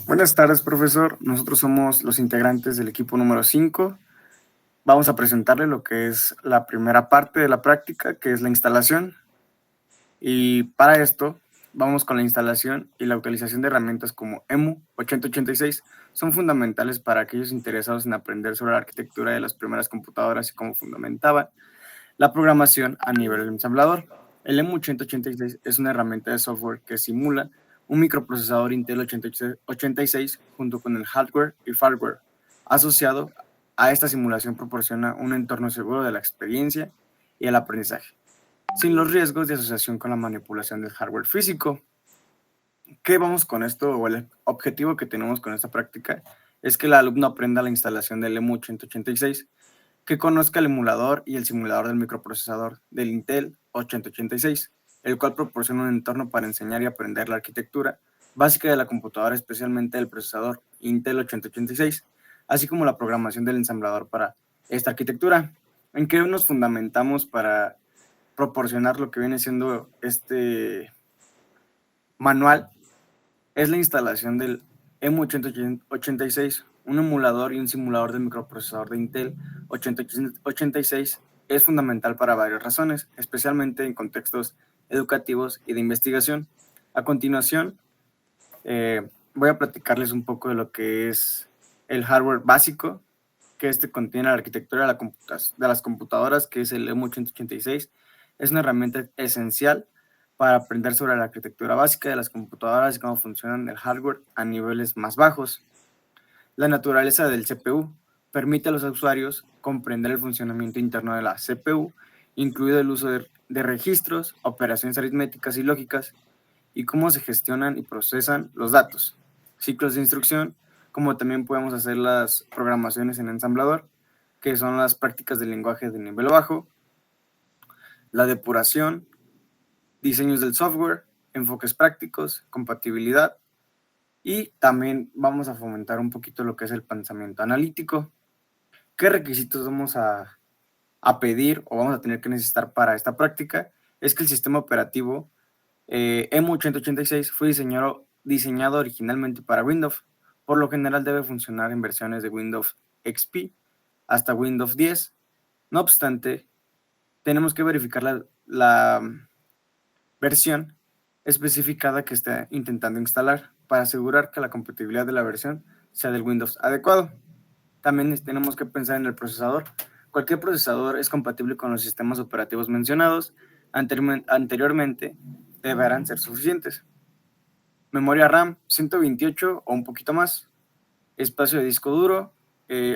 Buenas tardes, profesor. Nosotros somos los integrantes del equipo número 5. Vamos a presentarle lo que es la primera parte de la práctica, que es la instalación. Y para esto, vamos con la instalación y la utilización de herramientas como EMU 8086. Son fundamentales para aquellos interesados en aprender sobre la arquitectura de las primeras computadoras y cómo fundamentaban la programación a nivel del ensamblador. El EMU 8086 es una herramienta de software que simula un microprocesador Intel 8086 junto con el hardware y firmware. Asociado a esta simulación proporciona un entorno seguro de la experiencia y el aprendizaje, sin los riesgos de asociación con la manipulación del hardware físico. ¿Qué vamos con esto? O el objetivo que tenemos con esta práctica es que el alumno aprenda la instalación del EMU 8086, que conozca el emulador y el simulador del microprocesador del Intel 8086, el cual proporciona un entorno para enseñar y aprender la arquitectura básica de la computadora, especialmente del procesador Intel 8086, así como la programación del ensamblador para esta arquitectura. ¿En qué nos fundamentamos para proporcionar lo que viene siendo este manual? Es la instalación del EMU 8086, un emulador y un simulador del microprocesador de Intel 8086 es fundamental para varias razones, especialmente en contextos educativos y de investigación. A continuación, voy a platicarles un poco de lo que es el hardware básico, que contiene la arquitectura de las computadoras, que es el EMU 8086. Es una herramienta esencial para aprender sobre la arquitectura básica de las computadoras y cómo funcionan el hardware a niveles más bajos. La naturaleza del CPU permite a los usuarios comprender el funcionamiento interno de la CPU, incluido el uso de registros, operaciones aritméticas y lógicas, y cómo se gestionan y procesan los datos, ciclos de instrucción, como también podemos hacer las programaciones en ensamblador, que son las prácticas del lenguaje de nivel bajo, la depuración, diseños del software, enfoques prácticos, compatibilidad, y también vamos a fomentar un poquito lo que es el pensamiento analítico. ¿Qué requisitos vamos a pedir o vamos a tener que necesitar para esta práctica? Es que el sistema operativo EMU 8086 fue diseñado originalmente para Windows. Por lo general debe funcionar en versiones de Windows XP hasta Windows 10. No obstante, tenemos que verificar la versión especificada que está intentando instalar para asegurar que la compatibilidad de la versión sea del Windows adecuado. También tenemos que pensar en el procesador. Cualquier procesador es compatible con los sistemas operativos mencionados anteriormente, deberán ser suficientes. Memoria RAM 128 o un poquito más. Espacio de disco duro,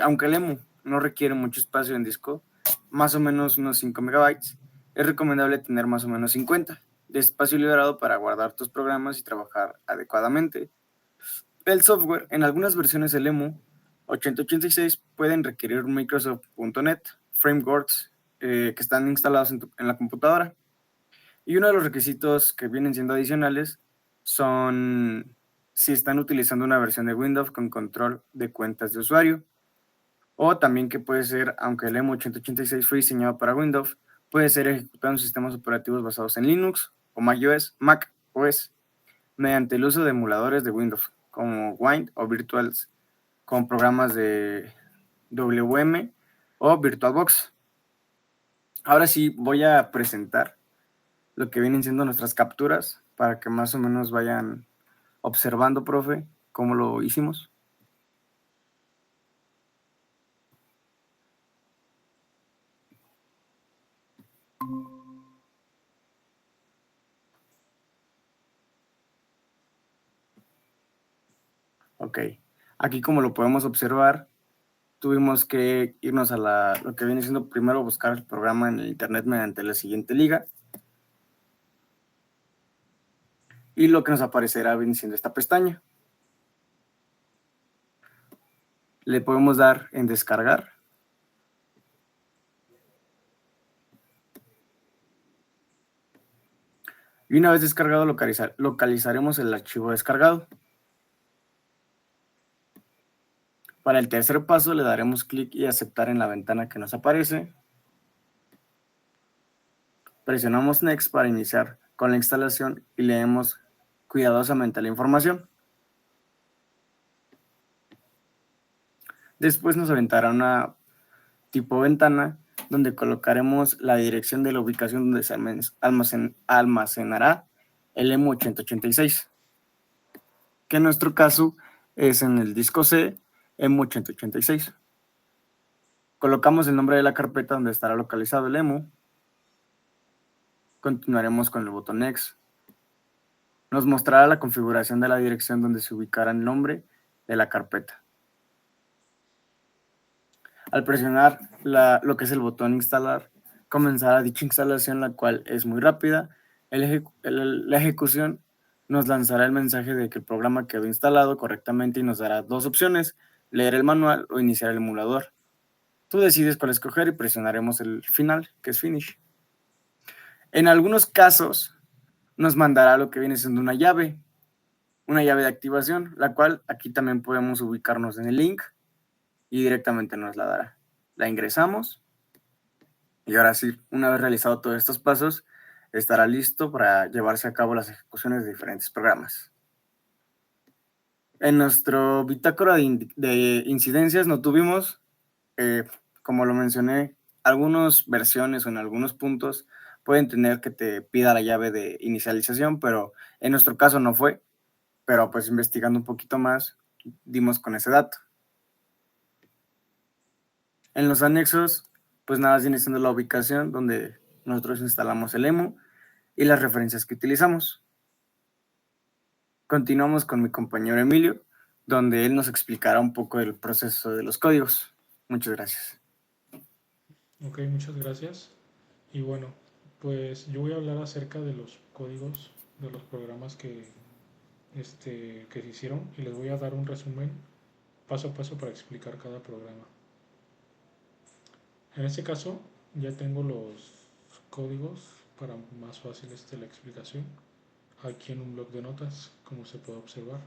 aunque el EMU no requiere mucho espacio en disco, más o menos unos 5 megabytes, es recomendable tener más o menos 50 de espacio liberado para guardar tus programas y trabajar adecuadamente. El software, en algunas versiones del EMU 8086 pueden requerir Microsoft.NET frameworks que están instalados en la computadora. Y uno de los requisitos que vienen siendo adicionales son si están utilizando una versión de Windows con control de cuentas de usuario. O también que puede ser, aunque el EMU 8086 fue diseñado para Windows, puede ser ejecutado en sistemas operativos basados en Linux o Mac OS mediante el uso de emuladores de Windows como Wine o Virtuals con programas de WM o VirtualBox. Ahora sí voy a presentar lo que vienen siendo nuestras capturas para que más o menos vayan observando, profe, cómo lo hicimos. Ok, aquí como lo podemos observar, tuvimos que irnos a lo que viene siendo primero buscar el programa en el internet mediante la siguiente liga. Y lo que nos aparecerá viene siendo esta pestaña. Le podemos dar en descargar. Y una vez descargado, localizaremos el archivo descargado. Para el tercer paso le daremos clic y aceptar en la ventana que nos aparece. Presionamos Next para iniciar con la instalación y leemos cuidadosamente la información. Después nos aventará una tipo ventana donde colocaremos la dirección de la ubicación donde se almacenará el EMU 8086, que en nuestro caso es en el disco C EMU 8086. Colocamos el nombre de la carpeta donde estará localizado el EMU. Continuaremos con el botón Next. Nos mostrará la configuración de la dirección donde se ubicará el nombre de la carpeta. Al presionar lo que es el botón instalar, comenzará dicha instalación, la cual es muy rápida. La ejecución nos lanzará el mensaje de que el programa quedó instalado correctamente y nos dará dos opciones: leer el manual o iniciar el emulador. Tú decides cuál escoger y presionaremos el final, que es Finish. En algunos casos nos mandará lo que viene siendo una llave de activación, la cual aquí también podemos ubicarnos en el link y directamente nos la dará. La ingresamos y ahora sí, una vez realizado todos estos pasos, estará listo para llevarse a cabo las ejecuciones de diferentes programas. En nuestro bitácora de incidencias no tuvimos, como lo mencioné, algunas versiones o en algunos puntos pueden tener que te pida la llave de inicialización, pero en nuestro caso no fue, pero pues investigando un poquito más, dimos con ese dato. En los anexos, pues nada, viene siendo la ubicación donde nosotros instalamos el EMU y las referencias que utilizamos. Continuamos con mi compañero Emilio, donde él nos explicará un poco el proceso de los códigos. Muchas gracias. Ok, muchas gracias. Y bueno, pues yo voy a hablar acerca de los códigos de los programas que se hicieron y les voy a dar un resumen paso a paso para explicar cada programa. En este caso ya tengo los códigos para más fácil la explicación aquí en un bloc de notas, como se puede observar.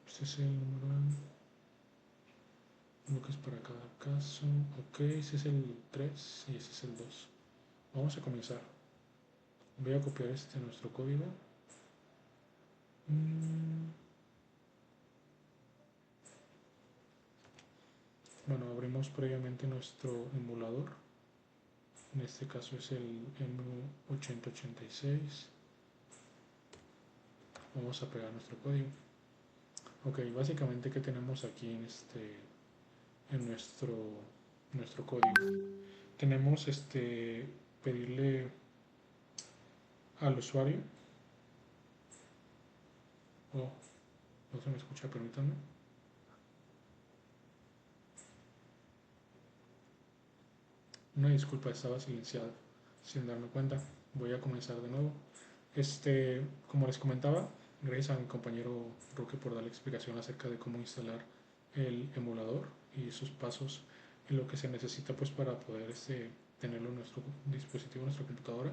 Este es el número, lo que es para cada caso. Ok, ese es el 3 y ese es el 2. Vamos a comenzar. Voy a copiar nuestro código. Bueno, abrimos previamente nuestro emulador. En este caso es el M8086. Vamos a pegar nuestro código. Ok, básicamente ¿qué tenemos aquí en nuestro código? Tenemos pedirle al usuario. Oh, no se me escucha, permítanme. Una disculpa, estaba silenciado sin darme cuenta. Voy a comenzar de nuevo. Como les comentaba, gracias a mi compañero Roque por dar la explicación acerca de cómo instalar el emulador y sus pasos y lo que se necesita pues para poder tenerlo en nuestro dispositivo, en nuestra computadora.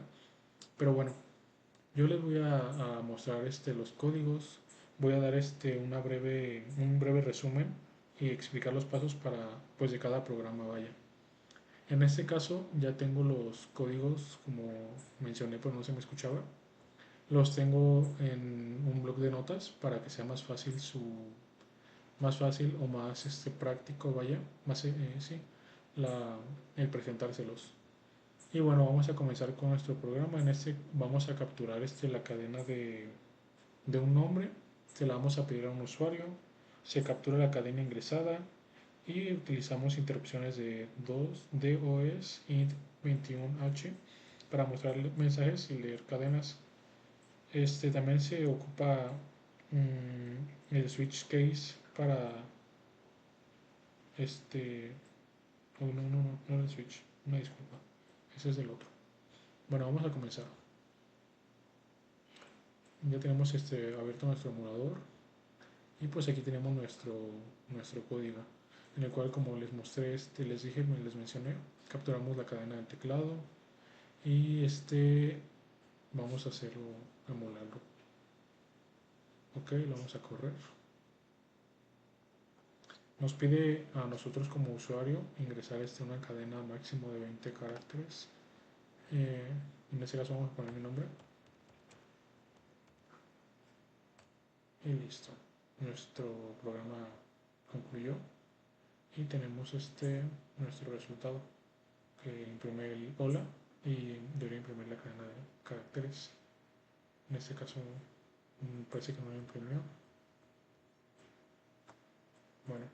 Pero bueno, yo les voy a mostrar los códigos, voy a dar un breve resumen y explicar los pasos para pues de cada programa vaya. En este caso ya tengo los códigos, como mencioné pero no se me escuchaba. Los tengo en un bloc de notas para que sea más fácil o más práctico, vaya, más sí, el presentárselos. Y bueno, vamos a comenzar con nuestro programa. Vamos a capturar la cadena de un nombre, se la vamos a pedir a un usuario, se captura la cadena ingresada y utilizamos interrupciones de 2 DOS y 21H para mostrar mensajes y leer cadenas. También se ocupa el switch case para oh, no el switch, una disculpa, ese es del otro. Bueno, vamos a comenzar. Ya tenemos abierto nuestro emulador y pues aquí tenemos nuestro código en el cual, como les mostré, les dije, les mencioné, capturamos la cadena del teclado y vamos a hacerlo, emularlo. Ok, lo vamos a correr. Nos pide a nosotros como usuario ingresar una cadena máximo de 20 caracteres. En este caso vamos a poner mi nombre. Y listo. Nuestro programa concluyó y tenemos nuestro resultado que imprime el hola y debería imprimir la cadena de caracteres. En este caso parece que no lo imprimió. Bueno,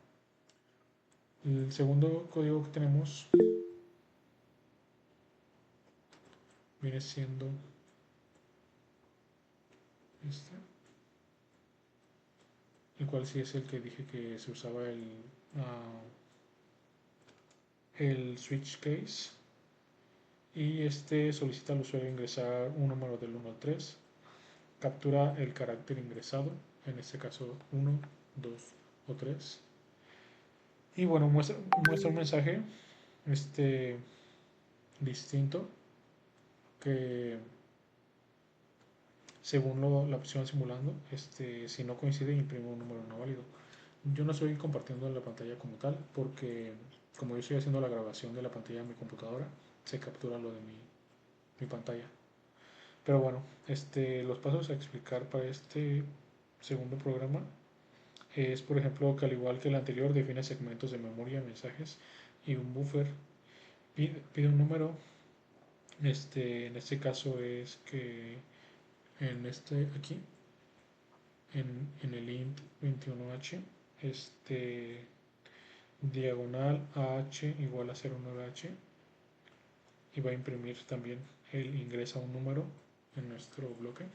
el segundo código que tenemos viene siendo este, el cual sí es el que dije que se usaba el switch case, y solicita al usuario ingresar un número del 1 al 3, captura el carácter ingresado, en este caso 1, 2 o 3, y bueno, muestra un mensaje distinto que según la opción simulando, si no coincide imprime un número no válido. Yo no estoy compartiendo la pantalla como tal porque como yo estoy haciendo la grabación de la pantalla de mi computadora, se captura lo de mi pantalla. Pero bueno, los pasos a explicar para este segundo programa es, por ejemplo, que al igual que el anterior define segmentos de memoria, mensajes y un buffer. Pide un número. En este caso es que aquí, en el int 21h, diagonal AH igual a 09H, y va a imprimir también el ingresa un número en nuestro bloque.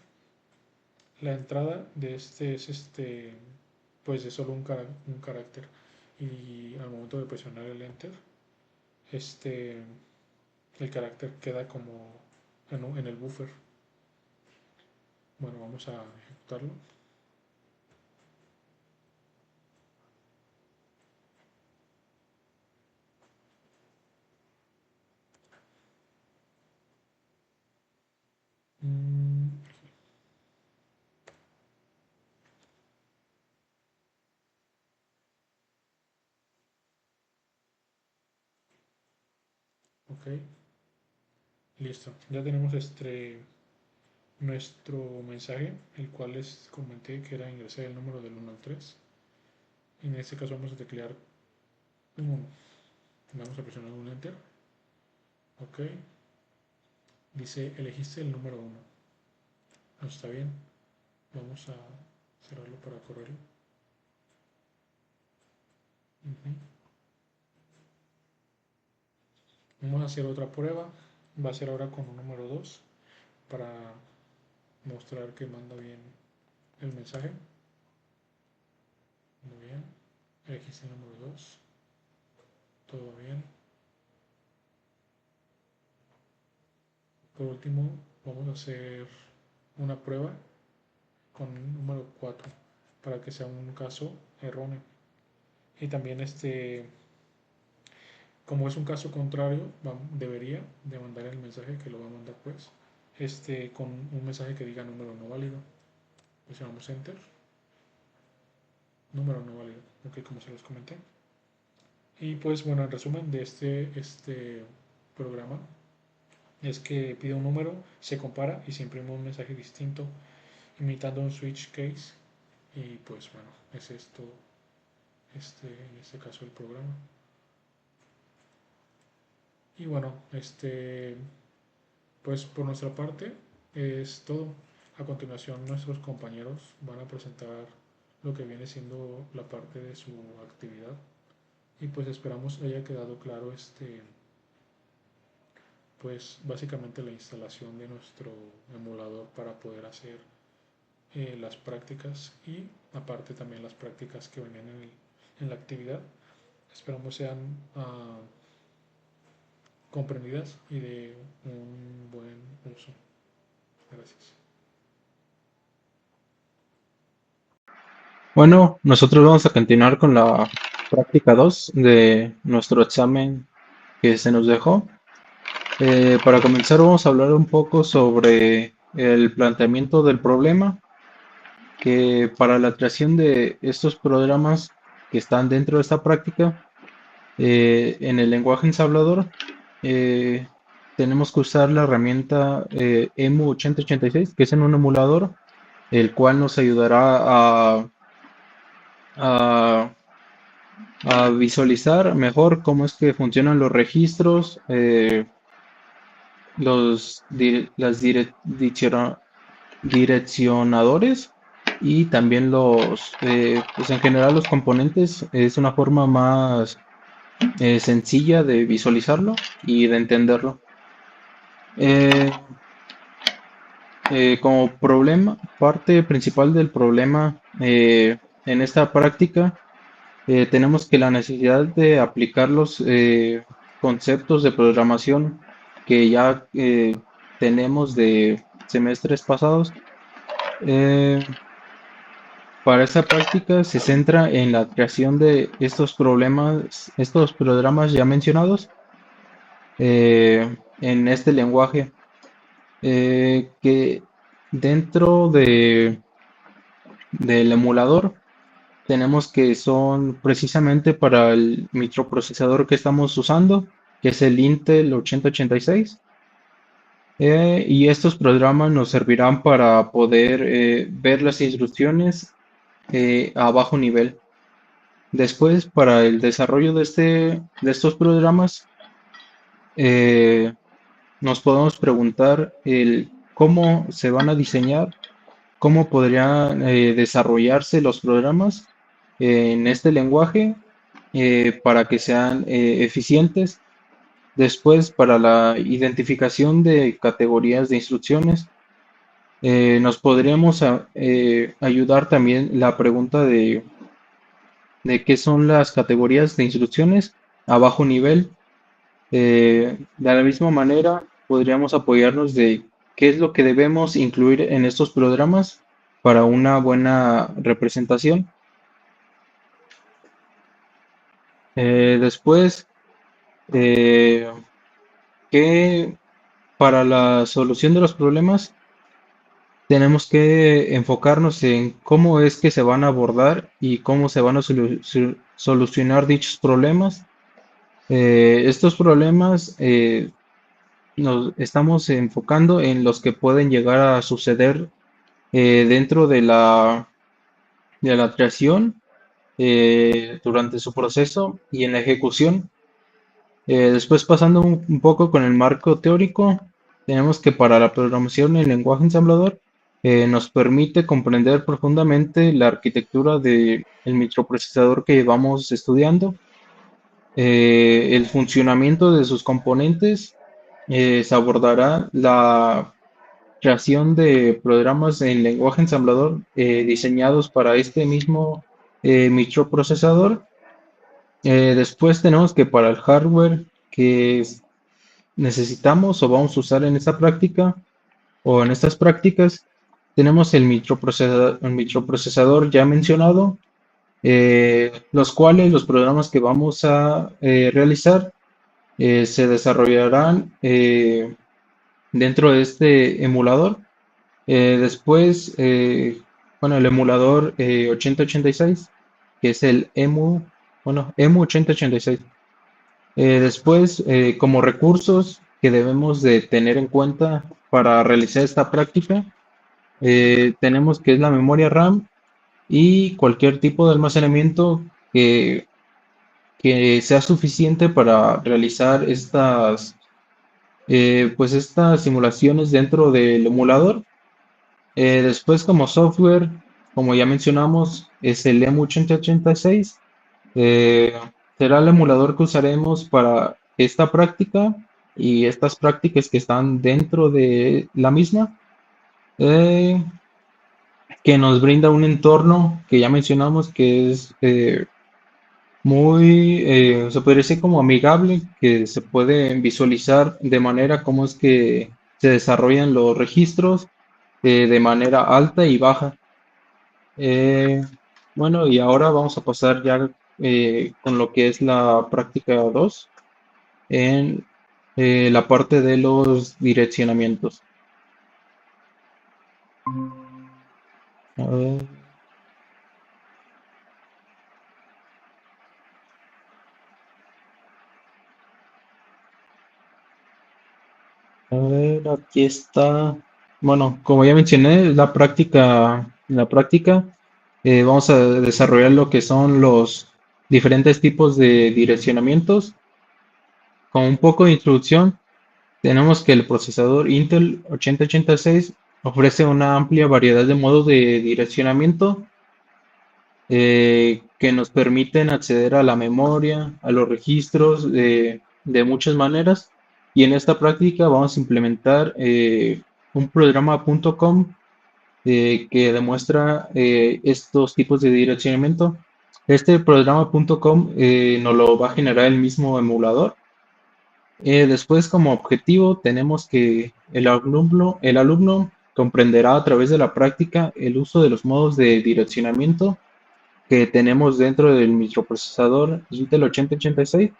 La entrada de es pues de solo un carácter, y al momento de presionar el enter el carácter queda como en el buffer. Bueno, vamos a ejecutarlo. Ok, listo. Ya tenemos nuestro mensaje, el cual les comenté que era ingresar el número del 1 al 3. En este caso vamos a teclear un 1. Vamos a presionar un enter. Ok. Dice elegiste el número 1. No está bien. Vamos a cerrarlo para correrlo. Vamos a hacer otra prueba. Va a ser ahora con un número 2 para mostrar que manda bien el mensaje. Muy bien. Elegiste el número 2. Todo bien. Por último, vamos a hacer una prueba con el número 4 para que sea un caso erróneo. Y también como es un caso contrario, debería de mandar el mensaje que lo va a mandar pues con un mensaje que diga número no válido. Presionamos enter. Número no válido. Ok, como se los comenté. Y pues bueno, en resumen de este programa es que pide un número, se compara y se imprime un mensaje distinto imitando un switch case. Y pues bueno, es esto en este caso el programa. Y bueno, pues por nuestra parte es todo. A continuación nuestros compañeros van a presentar lo que viene siendo la parte de su actividad, y pues esperamos haya quedado claro pues básicamente la instalación de nuestro emulador para poder hacer las prácticas, y aparte también las prácticas que venían en la actividad. Esperamos sean comprendidas y de un buen uso. Gracias. Bueno, nosotros vamos a continuar con la práctica 2 de nuestro examen que se nos dejó. Para comenzar vamos a hablar un poco sobre el planteamiento del problema, que para la creación de estos programas que están dentro de esta práctica, en el lenguaje ensamblador, eh, tenemos que usar la herramienta EMU8086, que es en un emulador, el cual nos ayudará a a visualizar mejor cómo es que funcionan los registros, direccionadores y también pues en general los componentes. Es una forma más sencilla de visualizarlo y de entenderlo. Eh, Como problema, parte principal del problema en esta práctica, tenemos que la necesidad de aplicar los conceptos de programación que ya tenemos de semestres pasados. Eh, para esta práctica se centra en la creación de estos programas ya mencionados en este lenguaje, que dentro del emulador tenemos que son precisamente para el microprocesador que estamos usando, que es el Intel 8086. Y estos programas nos servirán para poder ver las instrucciones a bajo nivel. Después, para el desarrollo de estos programas, eh, nos podemos preguntar cómo se van a diseñar, cómo podrían desarrollarse los programas en este lenguaje para que sean eficientes. Después, para la identificación de categorías de instrucciones, nos podríamos ayudar también la pregunta de qué son las categorías de instrucciones a bajo nivel. De la misma manera, podríamos apoyarnos de qué es lo que debemos incluir en estos programas para una buena representación. Después, eh, que para la solución de los problemas tenemos que enfocarnos en cómo es que se van a abordar y cómo se van a solucionar dichos problemas. Estos problemas nos estamos enfocando en los que pueden llegar a suceder dentro de la creación, durante su proceso y en la ejecución. Después, pasando un poco con el marco teórico, tenemos que para la programación en lenguaje ensamblador nos permite comprender profundamente la arquitectura del microprocesador que vamos estudiando, el funcionamiento de sus componentes. Se abordará la creación de programas en lenguaje ensamblador diseñados para este mismo microprocesador. Después tenemos que para el hardware que necesitamos o vamos a usar en esta práctica o en estas prácticas, tenemos el microprocesador ya mencionado, los cuales los programas que vamos a realizar se desarrollarán dentro de este emulador. Después, bueno, el emulador 8086, que es el EMU 8086. Después, como recursos que debemos de tener en cuenta para realizar esta práctica, tenemos que es la memoria RAM y cualquier tipo de almacenamiento que sea suficiente para realizar pues estas simulaciones dentro del emulador. Después, como software, como ya mencionamos, es el EMU 8086. Eh, Será el emulador que usaremos para esta práctica y estas prácticas que están dentro de la misma, eh, que nos brinda un entorno que ya mencionamos que es se podría decir como amigable, que se puede visualizar de manera como es que se desarrollan los registros de manera alta y baja. Eh, bueno, y ahora vamos a pasar ya con lo que es la práctica 2 en la parte de los direccionamientos. A ver, aquí está. Bueno, como ya mencioné, la práctica vamos a desarrollar lo que son diferentes tipos de direccionamientos. Con un poco de introducción, tenemos que el procesador Intel 8086 ofrece una amplia variedad de modos de direccionamiento que nos permiten acceder a la memoria, a los registros de muchas maneras. Y en esta práctica vamos a implementar un programa .com que demuestra estos tipos de direccionamiento. Este programa .com nos lo va a generar el mismo emulador. Después, como objetivo, tenemos que el alumno comprenderá a través de la práctica el uso de los modos de direccionamiento que tenemos dentro del microprocesador Intel 8086,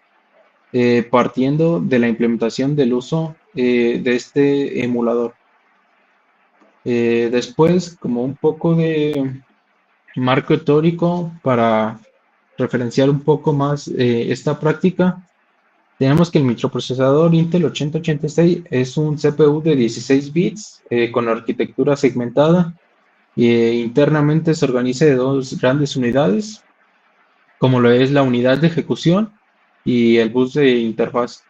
partiendo de la implementación del uso de este emulador. Después, como un poco de marco teórico para referenciar un poco más esta práctica, tenemos que el microprocesador Intel 8086 es un CPU de 16 bits con arquitectura segmentada e internamente se organiza de dos grandes unidades, como lo es la unidad de ejecución y el bus de interfaz.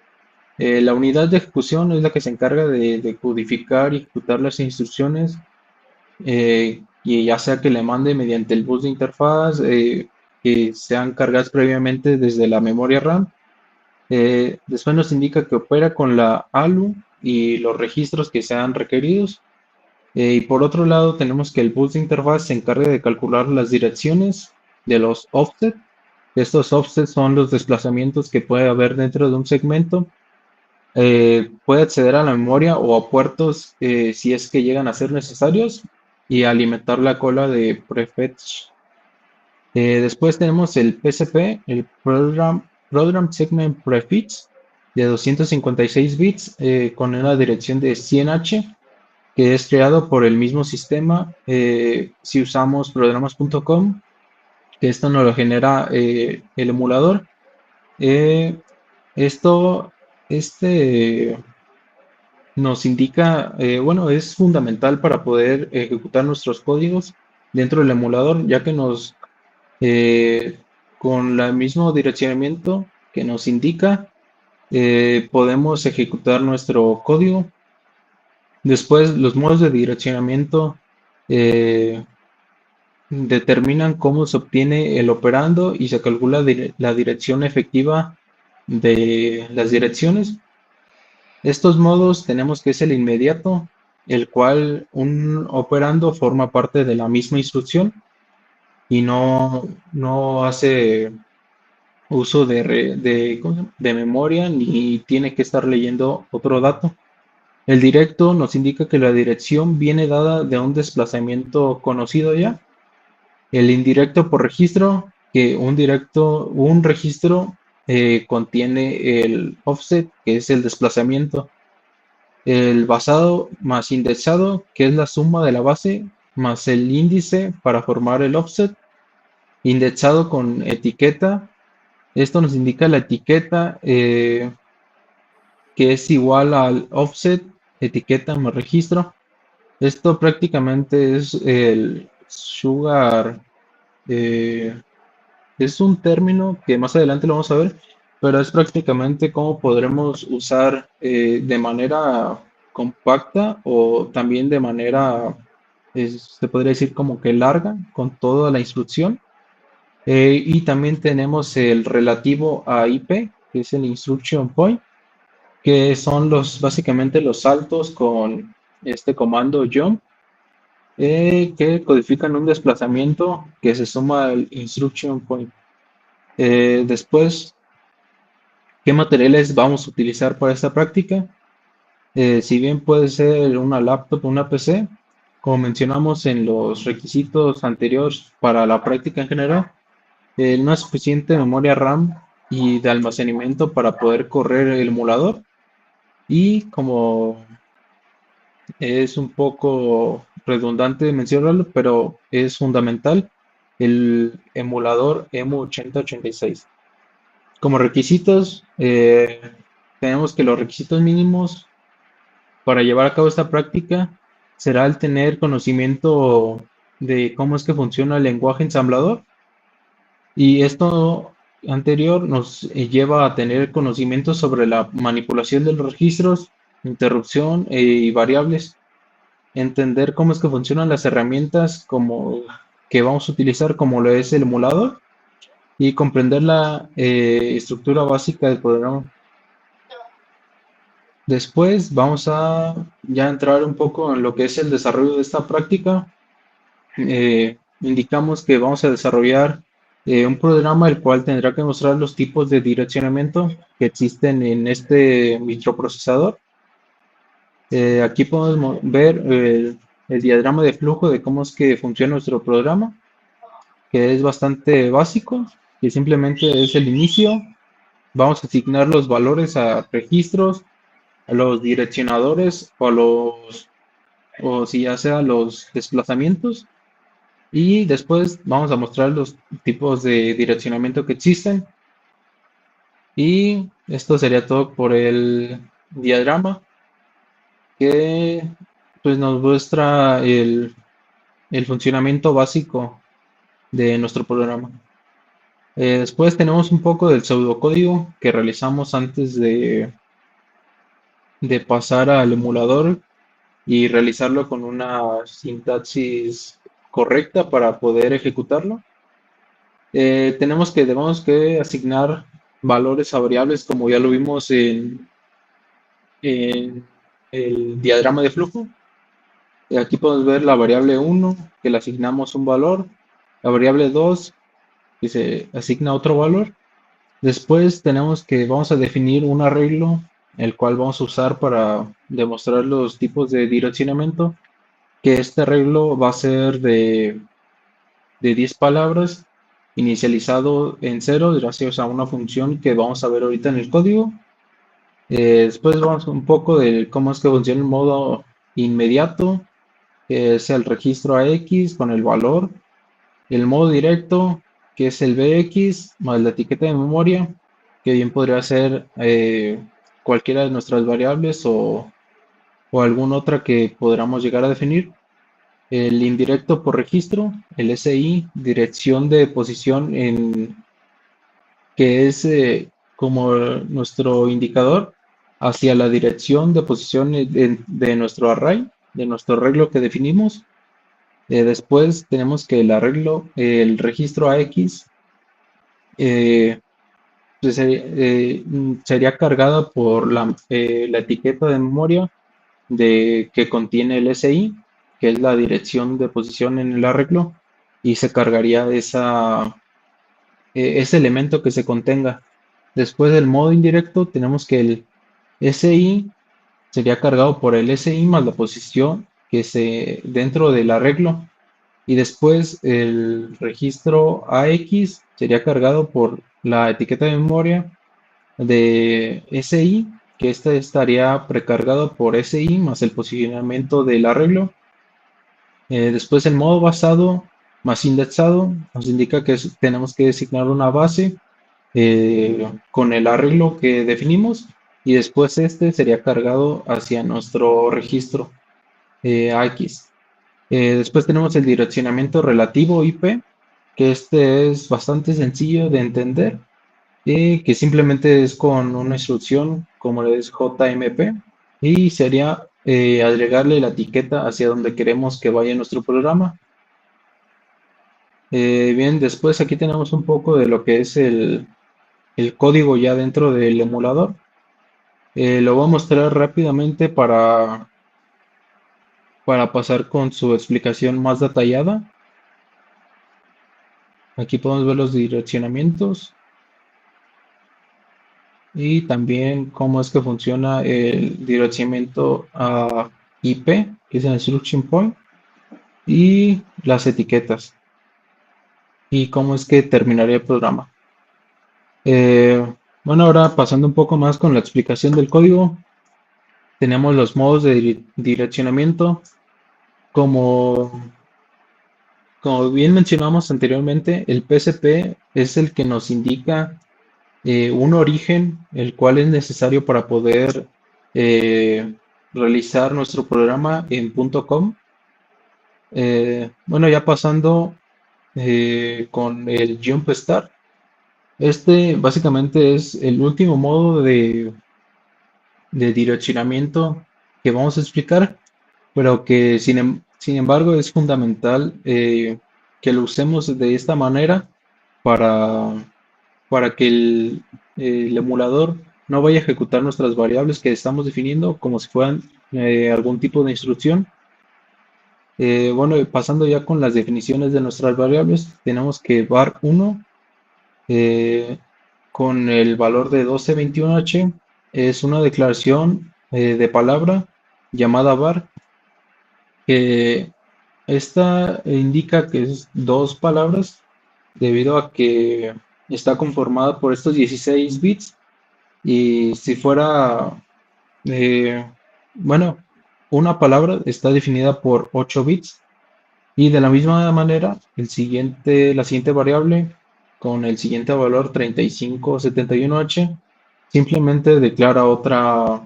La unidad de ejecución es la que se encarga de codificar y ejecutar las instrucciones, y ya sea que le mande mediante el bus de interfaz, que sean cargadas previamente desde la memoria RAM. Después nos indica que opera con la ALU y los registros que sean requeridos. Y por otro lado, tenemos que el bus de interfaz se encarga de calcular las direcciones de los offset. Estos offsets son los desplazamientos que puede haber dentro de un segmento. Puede acceder a la memoria o a puertos si es que llegan a ser necesarios y alimentar la cola de prefetch. Después tenemos el PSP, el Program Segment Prefix, de 256 bits con una dirección de 100H, que es creado por el mismo sistema si usamos programas.com, que esto nos lo genera el emulador. Eh, esto nos indica, bueno, es fundamental para poder ejecutar nuestros códigos dentro del emulador, ya que eh, con el mismo direccionamiento que nos indica, podemos ejecutar nuestro código. Después, los modos de direccionamiento eh, determinan cómo se obtiene el operando y se calcula la dirección efectiva de las direcciones. Estos modos tenemos que es el inmediato, el cual un operando forma parte de la misma instrucción y no hace uso ¿cómo se llama? De memoria ni tiene que estar leyendo otro dato. El directo nos indica que la dirección viene dada de un desplazamiento conocido ya. El indirecto por registro, que un registro contiene el offset, que es el desplazamiento. El basado más indexado, que es la suma de la base, más el índice para formar el offset. Indexado con etiqueta. Esto nos indica la etiqueta que es igual al offset, etiqueta más registro. Esto prácticamente es el sugar. Es un término que más adelante lo vamos a ver, pero es prácticamente cómo podremos usar de manera compacta o también de manera, se podría decir como que larga, con toda la instrucción. Y también tenemos el relativo a IP, que es el Instruction Point, que son básicamente los saltos con este comando jump, que codifican un desplazamiento que se suma al Instruction Point. Después, ¿qué materiales vamos a utilizar para esta práctica? Si bien puede ser una laptop o una PC, como mencionamos en los requisitos anteriores para la práctica en general, no es suficiente memoria RAM y de almacenamiento para poder correr el emulador. Y como es un poco redundante mencionarlo, pero es fundamental, el emulador EMU 8086. Como requisitos, tenemos que los requisitos mínimos para llevar a cabo esta práctica será el tener conocimiento de cómo es que funciona el lenguaje ensamblador. Y esto anterior nos lleva a tener conocimientos sobre la manipulación de los registros, interrupción y variables, entender cómo es que funcionan las herramientas como que vamos a utilizar como lo es el emulador y comprender la estructura básica del programa. Después vamos a ya entrar un poco en lo que es el desarrollo de esta práctica. Indicamos que vamos a desarrollar un programa el cual tendrá que mostrar los tipos de direccionamiento que existen en este microprocesador. Aquí podemos ver el diagrama de flujo de cómo es que funciona nuestro programa, que es bastante básico, que simplemente es el inicio. Vamos a asignar los valores a registros, a los direccionadores o si ya sea los desplazamientos. Y después vamos a mostrar los tipos de direccionamiento que existen. Y esto sería todo por el diagrama que pues nos muestra el funcionamiento básico de nuestro programa. Después tenemos un poco del pseudocódigo que realizamos antes de pasar al emulador y realizarlo con una sintaxis correcta para poder ejecutarlo. Debemos que asignar valores a variables como ya lo vimos en el diagrama de flujo. Aquí podemos ver la variable 1 que le asignamos un valor, la variable 2 que se asigna otro valor. Después vamos a definir un arreglo el cual vamos a usar para demostrar los tipos de direccionamiento, que este arreglo va a ser de 10 palabras, inicializado en 0 gracias a una función que vamos a ver ahorita en el código. Después vamos un poco de cómo es que funciona el modo inmediato, que es el registro AX con el valor, el modo directo, que es el BX, más la etiqueta de memoria, que bien podría ser cualquiera de nuestras variables o alguna otra que podamos llegar a definir. El indirecto por registro, el SI, dirección de posición que es como nuestro indicador hacia la dirección de posición de nuestro array, de nuestro arreglo que definimos. Después tenemos que el registro AX, pues, sería cargada por la etiqueta de memoria que contiene el SI, que es la dirección de posición en el arreglo, y se cargaría ese elemento que se contenga. Después del modo indirecto, tenemos que el SI sería cargado por el SI más la posición dentro del arreglo. Y después el registro AX sería cargado por la etiqueta de memoria de SI, que este estaría precargado por SI más el posicionamiento del arreglo. Después el modo basado más indexado nos indica que tenemos que designar una base con el arreglo que definimos y después este sería cargado hacia nuestro registro AX. Después tenemos el direccionamiento relativo IP, que este es bastante sencillo de entender, que simplemente es con una instrucción como es JMP y sería agregarle la etiqueta hacia donde queremos que vaya nuestro programa. Bien, después aquí tenemos un poco de lo que es el código ya dentro del emulador. Lo voy a mostrar rápidamente para pasar con su explicación más detallada. Aquí podemos ver los direccionamientos y también cómo es que funciona el direccionamiento a IP, que es el Instruction Point, y las etiquetas y cómo es que terminaría el programa. Bueno, ahora pasando un poco más con la explicación del código, tenemos los modos de direccionamiento. Como bien mencionamos anteriormente, el PSP es el que nos indica un origen, el cual es necesario para poder eh, realizar nuestro programa en .com. Bueno, ya pasando con el Jump Start. Este básicamente es el último modo de direccionamiento que vamos a explicar, pero que sin embargo es fundamental que lo usemos de esta manera para, para que el emulador no vaya a ejecutar nuestras variables que estamos definiendo como si fueran algún tipo de instrucción. Bueno, pasando ya con las definiciones de nuestras variables, tenemos que var1 eh, con el valor de 1221h es una declaración de palabra llamada var, que esta indica que es dos palabras debido a que está conformada por estos 16 bits y si fuera, eh, bueno, una palabra está definida por 8 bits. Y de la misma manera, la siguiente variable con el siguiente valor 3571h simplemente declara otra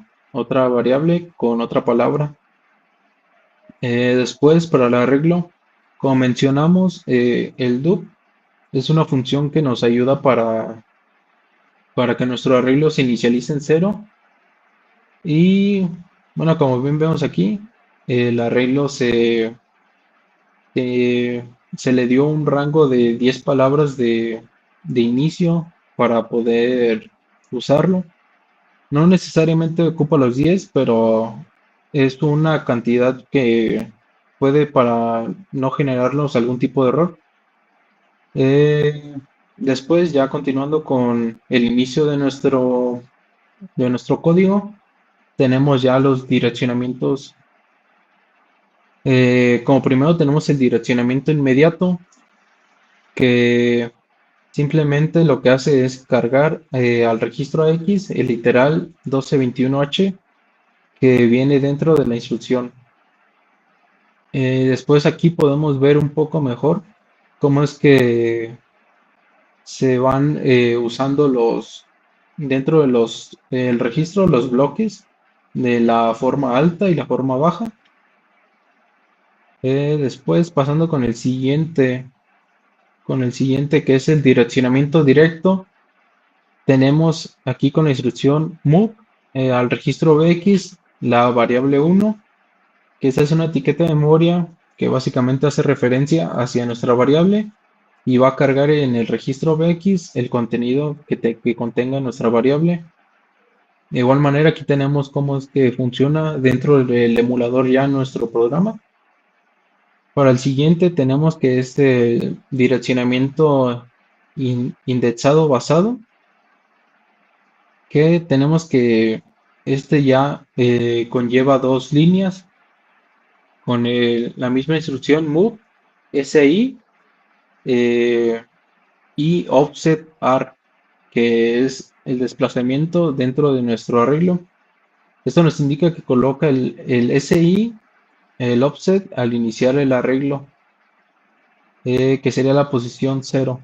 variable con otra palabra. Después, para el arreglo, como mencionamos, el do es una función que nos ayuda para que nuestro arreglo se inicialice en cero. Y bueno, como bien vemos aquí, el arreglo se le dio un rango de 10 palabras de inicio para poder usarlo. No necesariamente ocupa los 10, pero es una cantidad que puede para no generarnos algún tipo de error. Eh, Después, ya continuando con el inicio de nuestro código, tenemos ya los direccionamientos. Como primero tenemos el direccionamiento inmediato, que simplemente lo que hace es cargar al registro X el literal 1221h que viene dentro de la instrucción. Después aquí podemos ver un poco mejor cómo es que se van usando dentro de el registro, los bloques de la forma alta y la forma baja. Después pasando con el siguiente que es el direccionamiento directo. Tenemos aquí con la instrucción move al registro BX la variable 1, que esa es una etiqueta de memoria que básicamente hace referencia hacia nuestra variable y va a cargar en el registro BX el contenido que contenga nuestra variable. De igual manera, aquí tenemos cómo es que funciona dentro del emulador ya nuestro programa. Para el siguiente tenemos que es el direccionamiento indexado basado, que tenemos que este ya conlleva dos líneas con la misma instrucción move SI eh, y offset R, que es el desplazamiento dentro de nuestro arreglo. Esto nos indica que coloca el SI, el offset, al iniciar el arreglo, que sería la posición 0.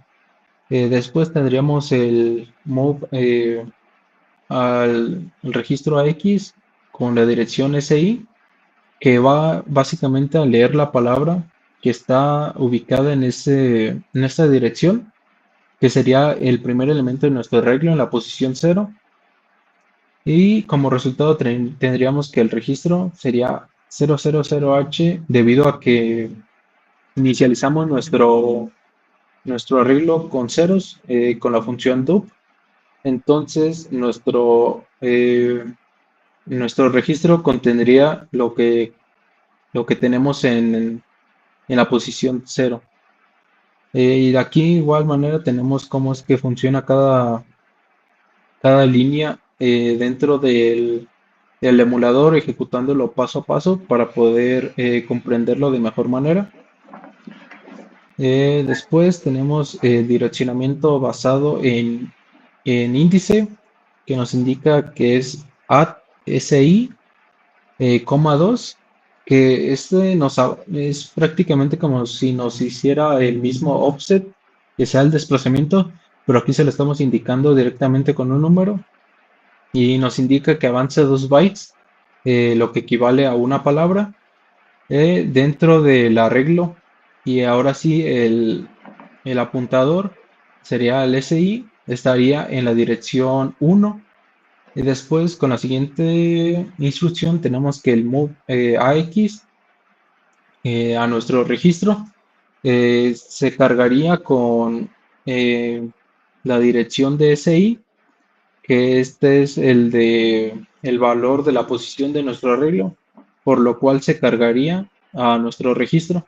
Después tendríamos el move al registro X con la dirección SI, que va básicamente a leer la palabra que está ubicada en esta dirección, que sería el primer elemento de nuestro arreglo en la posición 0. Y como resultado tendríamos que el registro sería 000H debido a que inicializamos nuestro arreglo con ceros con la función do. Entonces nuestro registro contendría lo que tenemos en la posición 0. Y de aquí, de igual manera, tenemos cómo es que funciona cada línea dentro del emulador, ejecutándolo paso a paso para poder comprenderlo de mejor manera. Después tenemos el direccionamiento basado en índice, que nos indica que es add SI, 2, que es prácticamente como si nos hiciera el mismo offset, que sea el desplazamiento, pero aquí se lo estamos indicando directamente con un número y nos indica que avance 2 bytes, lo que equivale a una palabra dentro del arreglo. Y ahora sí, el apuntador sería el SI estaría en la dirección 1. Y después con la siguiente instrucción tenemos que el move AX a nuestro registro se cargaría con eh, la dirección de SI, que este es el valor de la posición de nuestro arreglo, por lo cual se cargaría a nuestro registro.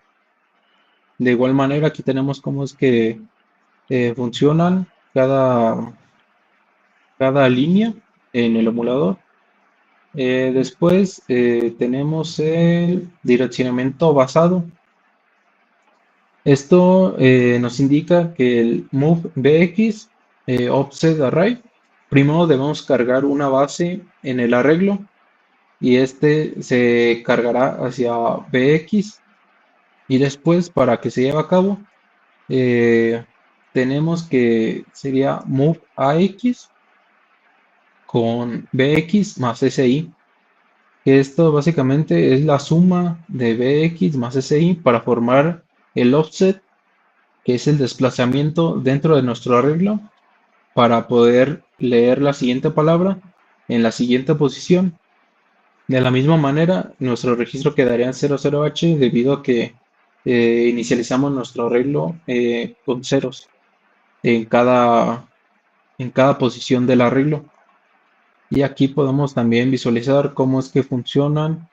De igual manera, aquí tenemos cómo es que funcionan cada línea en el emulador. Después tenemos el direccionamiento basado. Esto nos indica que el move bx offset array, primero debemos cargar una base en el arreglo y este se cargará hacia bx, y después para que se lleve a cabo eh, tenemos que sería move ax con bx más si, que esto básicamente es la suma de bx más si para formar el offset, que es el desplazamiento dentro de nuestro arreglo, para poder leer la siguiente palabra en la siguiente posición. De la misma manera, nuestro registro quedaría en 00H debido a que inicializamos nuestro arreglo con ceros en cada posición del arreglo. Y aquí podemos también visualizar cómo es que funcionan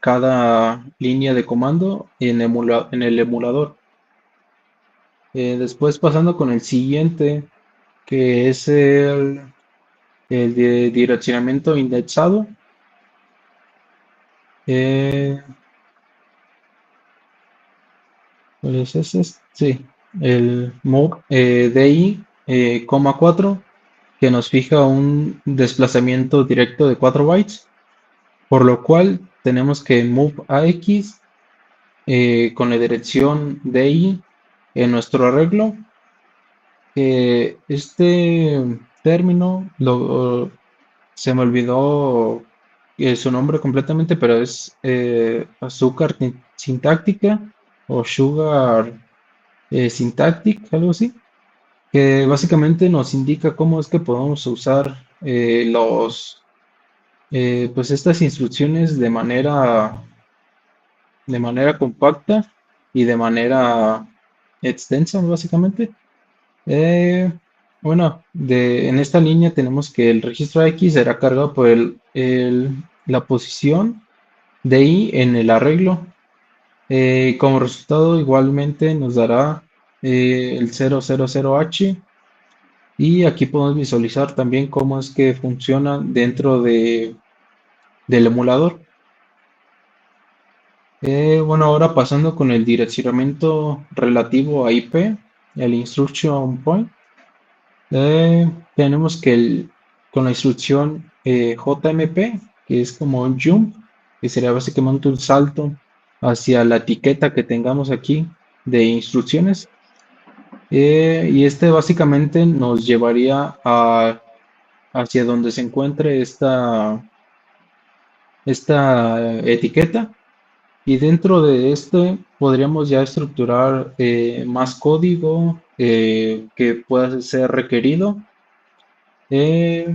cada línea de comando en el emulador. Después pasando con el siguiente, que es el de direccionamiento indexado. Eh, ¿Cuál es ese? Sí, el move DI, 4, que nos fija un desplazamiento directo de 4 bytes, por lo cual tenemos que move AX con la dirección DI en nuestro arreglo. Este término se me olvidó su nombre completamente, pero es azúcar sintáctica o sugar syntactic, algo así, que básicamente nos indica cómo es que podemos usar pues estas instrucciones de manera compacta y de manera extensa, básicamente. Eh, bueno, en esta línea tenemos que el registro X será cargado por la posición de I en el arreglo. Como resultado, igualmente nos dará el 000H. Y aquí podemos visualizar también cómo es que funciona dentro del emulador. Bueno, ahora pasando con el direccionamiento relativo a IP, el instruction point. Tenemos que con la instrucción JMP, que es como un jump, que sería básicamente un salto hacia la etiqueta que tengamos aquí de instrucciones. Y este básicamente nos llevaría hacia donde se encuentre esta etiqueta. Y dentro de este podríamos ya estructurar más código que pueda ser requerido. Eh,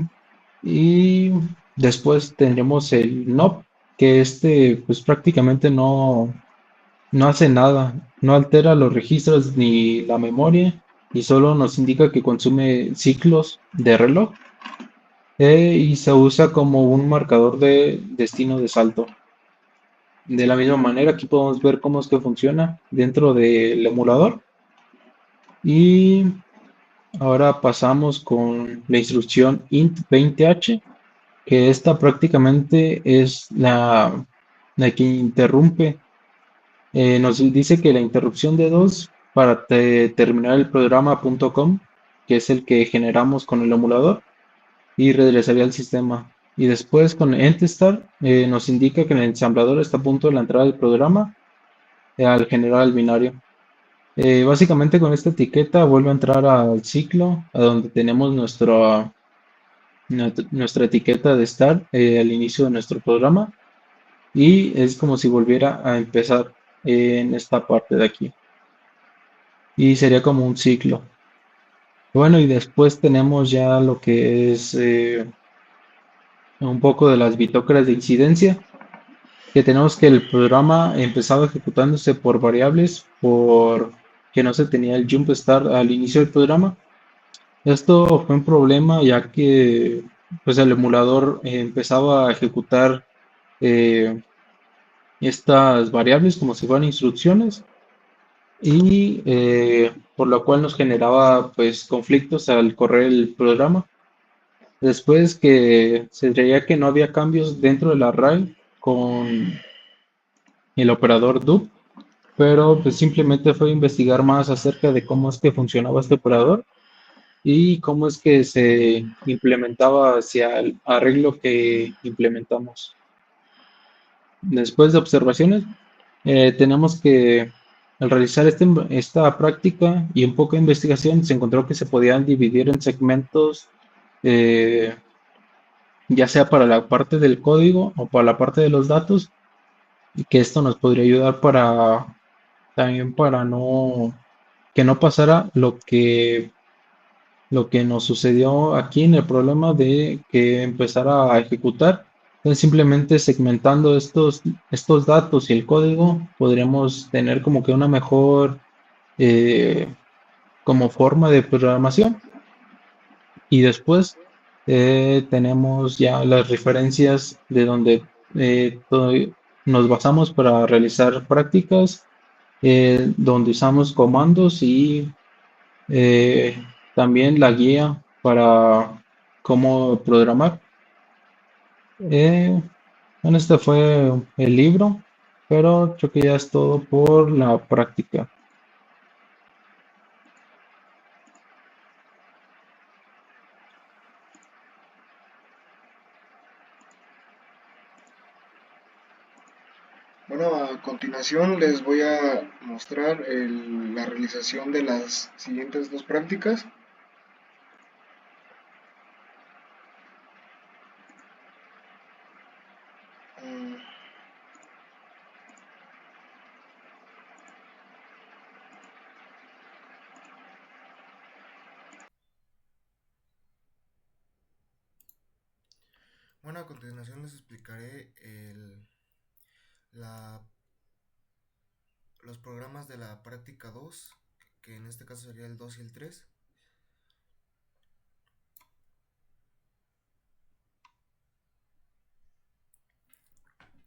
y después tendremos el NOP, que pues prácticamente no hace nada, no altera los registros ni la memoria, y solo nos indica que consume ciclos de reloj, y se usa como un marcador de destino de salto. De la misma manera, aquí podemos ver cómo es que funciona dentro del emulador. Y ahora pasamos con la instrucción int20h, que esta prácticamente es la que interrumpe. Nos dice que la interrupción de 2 para terminar el programa.com, que es el que generamos con el emulador, y regresaría al sistema. Y después con Entstart nos indica que el ensamblador está a punto de la entrada del programa al generar el binario. Básicamente con esta etiqueta vuelve a entrar al ciclo, a donde tenemos nuestra etiqueta de start al inicio de nuestro programa, y es como si volviera a empezar en esta parte de aquí, y sería como un ciclo. Bueno, y después tenemos ya lo que es un poco de las bitácoras de incidencia, que tenemos que el programa empezaba ejecutándose por variables, por que no se tenía el jump start al inicio del programa. Esto fue un problema ya que pues el emulador empezaba a ejecutar eh, estas variables como si fueran instrucciones y por lo cual nos generaba pues conflictos al correr el programa. Después que se veía que no había cambios dentro del array con el operador do, pero pues simplemente fue investigar más acerca de cómo es que funcionaba este operador y cómo es que se implementaba hacia el arreglo que implementamos. Después de observaciones, tenemos que al realizar esta práctica y un poco de investigación, se encontró que se podían dividir en segmentos, eh, ya sea para la parte del código o para la parte de los datos, y que esto nos podría ayudar para también para que no pasara lo que nos sucedió aquí en el problema de que empezara a ejecutar. Entonces, simplemente segmentando estos datos y el código, podríamos tener como que una mejor eh, como forma de programación. Y después tenemos ya las referencias de donde nos basamos para realizar prácticas, donde usamos comandos y también la guía para cómo programar. Eh, bueno, este fue el libro, pero creo que ya es todo por la práctica. Bueno, a continuación les voy a mostrar la realización de las siguientes dos prácticas. Mm, Bueno, a continuación les explicaré la- los programas de la práctica 2, que en este caso sería el 2 y el 3.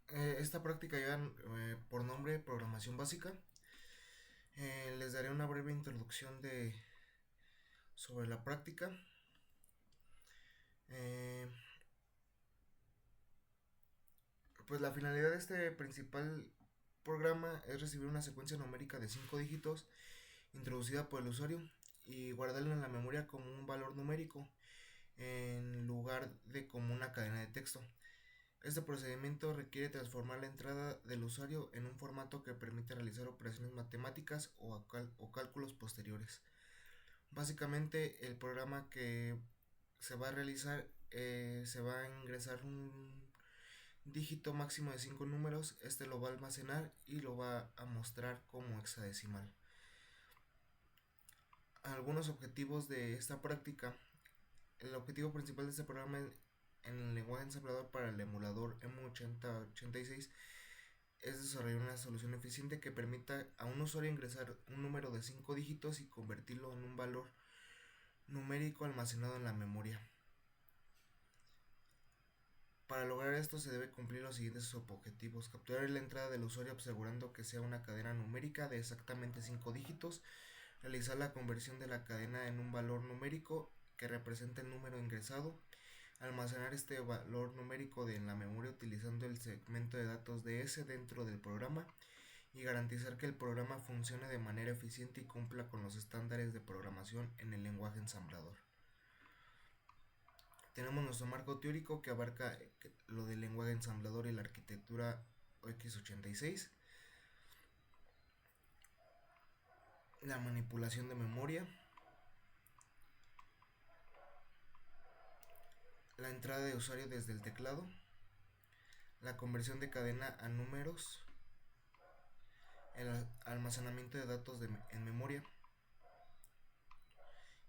Esta práctica lleva por nombre programación básica. Les daré una breve introducción sobre la práctica. Eh, pues la finalidad de este principal programa es recibir una secuencia numérica de 5 dígitos introducida por el usuario y guardarla en la memoria como un valor numérico en lugar de como una cadena de texto. Este procedimiento requiere transformar la entrada del usuario en un formato que permite realizar operaciones matemáticas o cálculos posteriores. Básicamente el programa que se va a realizar, se va a ingresar un dígito máximo de 5 números, este lo va a almacenar y lo va a mostrar como hexadecimal. Algunos objetivos de esta práctica. El objetivo principal de este programa en el lenguaje ensamblador para el emulador EMU8086 es desarrollar una solución eficiente que permita a un usuario ingresar un número de 5 dígitos y convertirlo en un valor numérico almacenado en la memoria. Para lograr esto se debe cumplir los siguientes objetivos: capturar la entrada del usuario asegurando que sea una cadena numérica de exactamente 5 dígitos, realizar la conversión de la cadena en un valor numérico que represente el número ingresado, almacenar este valor numérico en la memoria utilizando el segmento de datos de S dentro del programa y garantizar que el programa funcione de manera eficiente y cumpla con los estándares de programación en el lenguaje ensamblador. Tenemos nuestro marco teórico que abarca lo del lenguaje ensamblador y la arquitectura x86, la manipulación de memoria, la entrada de usuario desde el teclado, la conversión de cadena a números, el almacenamiento de datos en memoria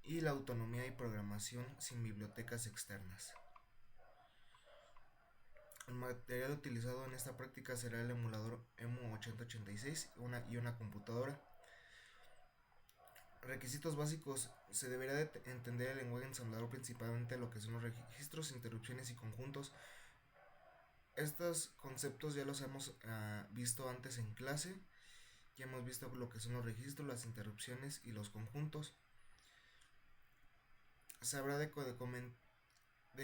y la autonomía y programación sin bibliotecas externas. El material utilizado en esta práctica será el emulador EMU8086 y una computadora. Requisitos básicos: se deberá de entender el lenguaje ensamblador, principalmente lo que son los registros, interrupciones y conjuntos. Estos conceptos ya los hemos visto antes en clase. Ya hemos visto lo que son los registros, las interrupciones y los conjuntos. Se habrá de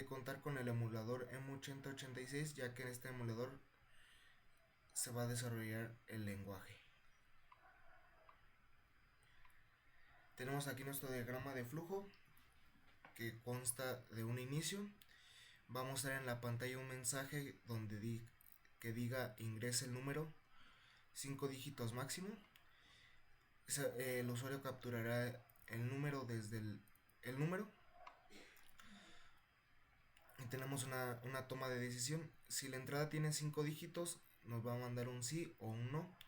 contar con el emulador EMU8086, ya que en este emulador se va a desarrollar el lenguaje. Tenemos aquí nuestro diagrama de flujo, que consta de un inicio. Va a mostrar en la pantalla un mensaje donde que diga ingrese el número 5 dígitos máximo. El usuario capturará el número desde el número. Y tenemos una toma de decisión. Si la entrada tiene 5 dígitos, nos va a mandar un sí o un no.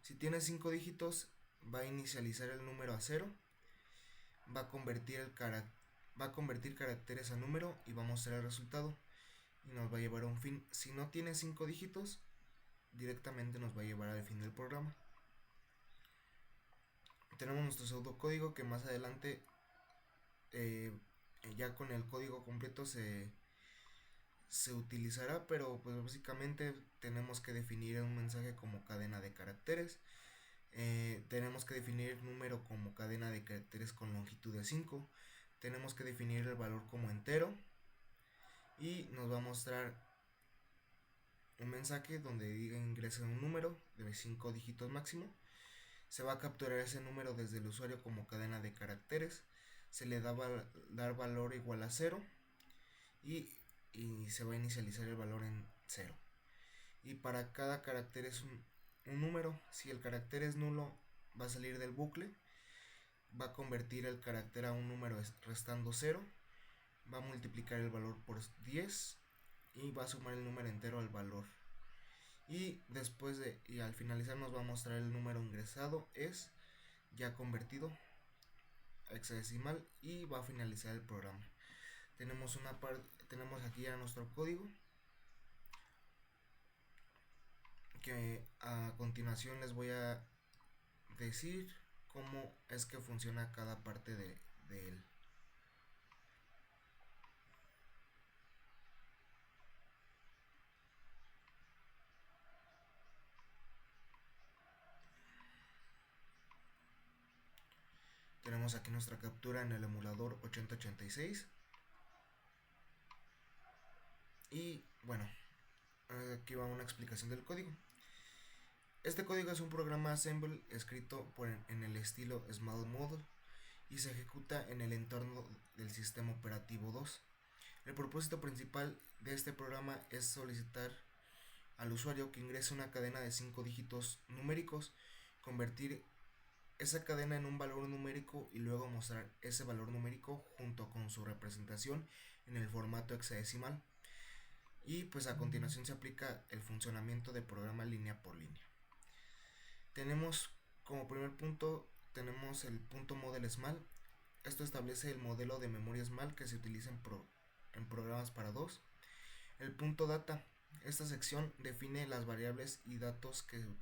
Si tiene 5 dígitos, va a inicializar el número a 0. Va a convertir caracteres a número y va a mostrar el resultado. Y nos va a llevar a un fin. Si no tiene 5 dígitos, directamente nos va a llevar al fin del programa. Tenemos nuestro pseudocódigo, que más adelante, ya con el código completo, se utilizará, pero pues básicamente tenemos que definir un mensaje como cadena de caracteres. Tenemos que definir número como cadena de caracteres con longitud de 5. Tenemos que definir el valor como entero. Y nos va a mostrar un mensaje donde diga ingresa un número de 5 dígitos máximo. Se va a capturar ese número desde el usuario como cadena de caracteres. Se le da dar valor igual a 0. Y se va a inicializar el valor en 0. Y para cada carácter es un número. Si el carácter es nulo, va a salir del bucle. Va a convertir el carácter a un número restando 0. Va a multiplicar el valor por 10. Y va a sumar el número entero al valor. Y al finalizar nos va a mostrar el número ingresado es ya convertido a hexadecimal, y va a finalizar el programa. Tenemos aquí ya nuestro código, que a continuación les voy a decir cómo es que funciona cada parte de él. Tenemos aquí nuestra captura en el emulador 8086. Y bueno, aquí va una explicación del código. Este código es un programa Assemble escrito en el estilo Small Model y se ejecuta en el entorno del sistema operativo 2. El propósito principal de este programa es solicitar al usuario que ingrese una cadena de 5 dígitos numéricos, convertir esa cadena en un valor numérico y luego mostrar ese valor numérico junto con su representación en el formato hexadecimal. Y pues a continuación se aplica el funcionamiento del programa línea por línea. Tenemos como primer punto, tenemos el punto model SMAL. Esto establece el modelo de memoria SMAL que se utiliza en programas para 2. El punto data. Esta sección define las variables y datos que el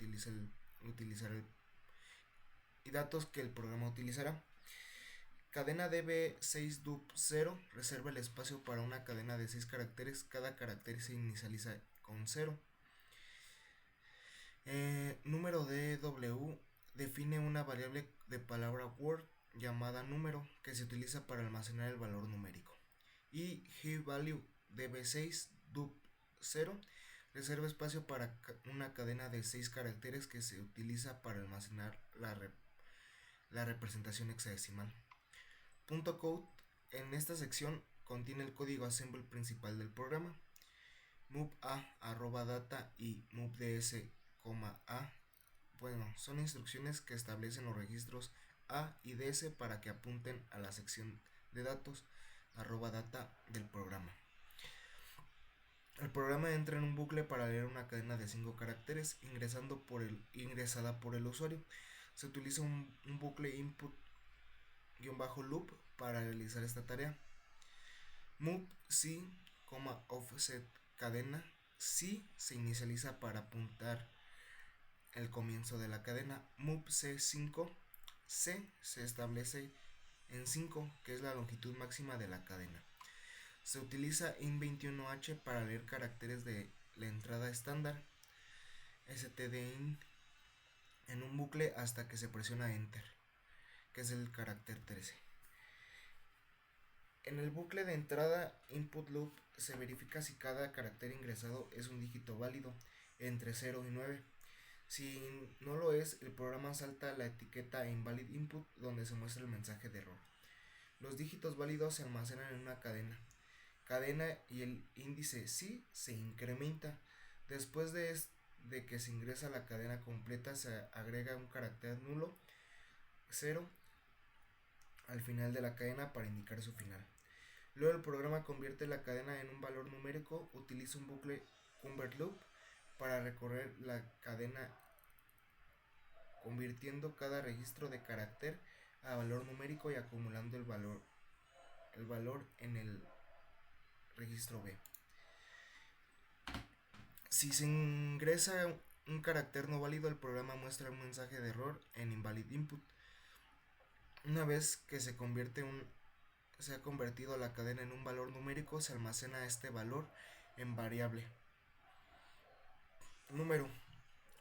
programa utilizará. Cadena DB6 DUP0 reserva el espacio para una cadena de 6 caracteres. Cada carácter se inicializa con 0. Número DW define una variable de palabra Word llamada número que se utiliza para almacenar el valor numérico. Y HeValue DB6 DUP0 reserva espacio para una cadena de 6 caracteres que se utiliza para almacenar la representación hexadecimal. Punto code. En esta sección contiene el código Assemble principal del programa. Move a @data y move ds, a. Bueno, son instrucciones que establecen los registros A y DS para que apunten a la sección de datos @data del programa. El programa entra en un bucle para leer una cadena de 5 caracteres ingresada por el usuario. Se utiliza un bucle input-loop para realizar esta tarea. Move C, offset cadena. C se inicializa para apuntar el comienzo de la cadena. Move C5, C se establece en 5, que es la longitud máxima de la cadena. Se utiliza int21h para leer caracteres de la entrada estándar stdin en un bucle hasta que se presiona enter, que es el carácter 13. En el bucle de entrada input loop se verifica si cada carácter ingresado es un dígito válido entre 0 y 9. Si no lo es, el programa salta la etiqueta invalid input donde se muestra el mensaje de error. Los dígitos válidos se almacenan en una cadena y el índice sí se incrementa. Después de que se ingresa la cadena completa, se agrega un carácter nulo 0 al final de la cadena para indicar su final. Luego el programa convierte la cadena en un valor numérico, utiliza un bucle convert loop para recorrer la cadena convirtiendo cada registro de carácter a valor numérico y acumulando el valor en el registro B. Si se ingresa un carácter no válido, el programa muestra un mensaje de error en invalid input. Una vez que se ha convertido la cadena en un valor numérico, se almacena este valor en variable número.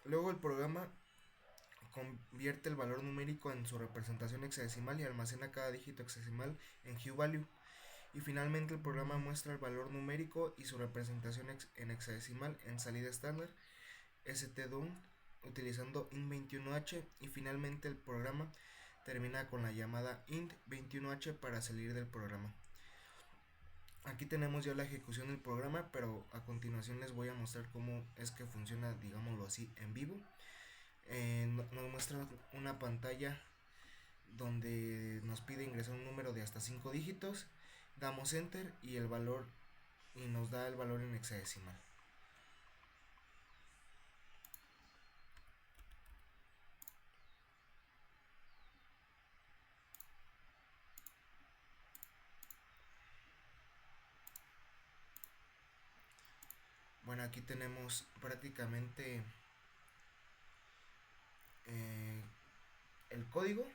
Luego el programa convierte el valor numérico en su representación hexadecimal y almacena cada dígito hexadecimal en HuValue. Y finalmente el programa muestra el valor numérico y su representación en hexadecimal en salida estándar stdown utilizando int21h, y finalmente el programa termina con la llamada int21h para salir del programa. Aquí tenemos ya la ejecución del programa, pero a continuación les voy a mostrar cómo es que funciona, digámoslo así, en vivo. Nos muestra una pantalla donde nos pide ingresar un número de hasta 5 dígitos, damos enter y nos da el valor en hexadecimal. Bueno, aquí tenemos prácticamente el código.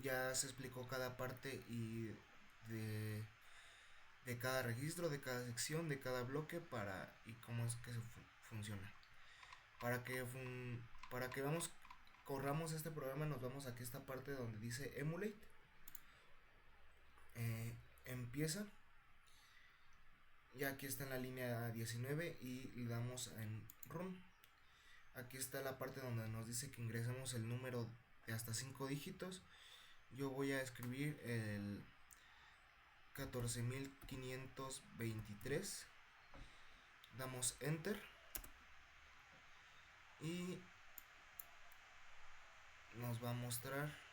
Ya se explicó cada parte y de cada registro, de cada sección, de cada bloque y cómo es que funciona. Para que corramos este programa, nos vamos aquí a esta parte donde dice emulate. Empieza. Y aquí está en la línea 19 y le damos en run. Aquí está la parte donde nos dice que ingresemos el número de hasta 5 dígitos. Yo voy a escribir el 14.523. Damos enter y nos va a mostrar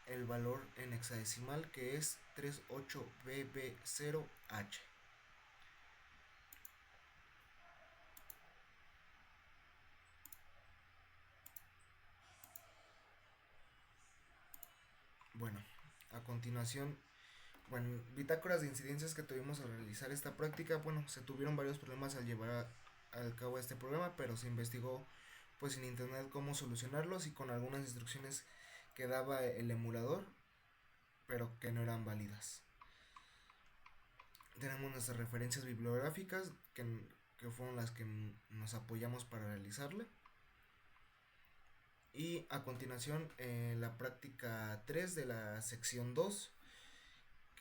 el valor en hexadecimal, que es 38BB0H. Bueno, a continuación, bitácoras de incidencias que tuvimos al realizar esta práctica. Se tuvieron varios problemas al llevar al cabo este programa, pero se investigó pues en internet cómo solucionarlos y con algunas instrucciones que daba el emulador, pero que no eran válidas. Tenemos nuestras referencias bibliográficas que fueron las que nos apoyamos para realizarla. Y a continuación la práctica 3 de la sección 2.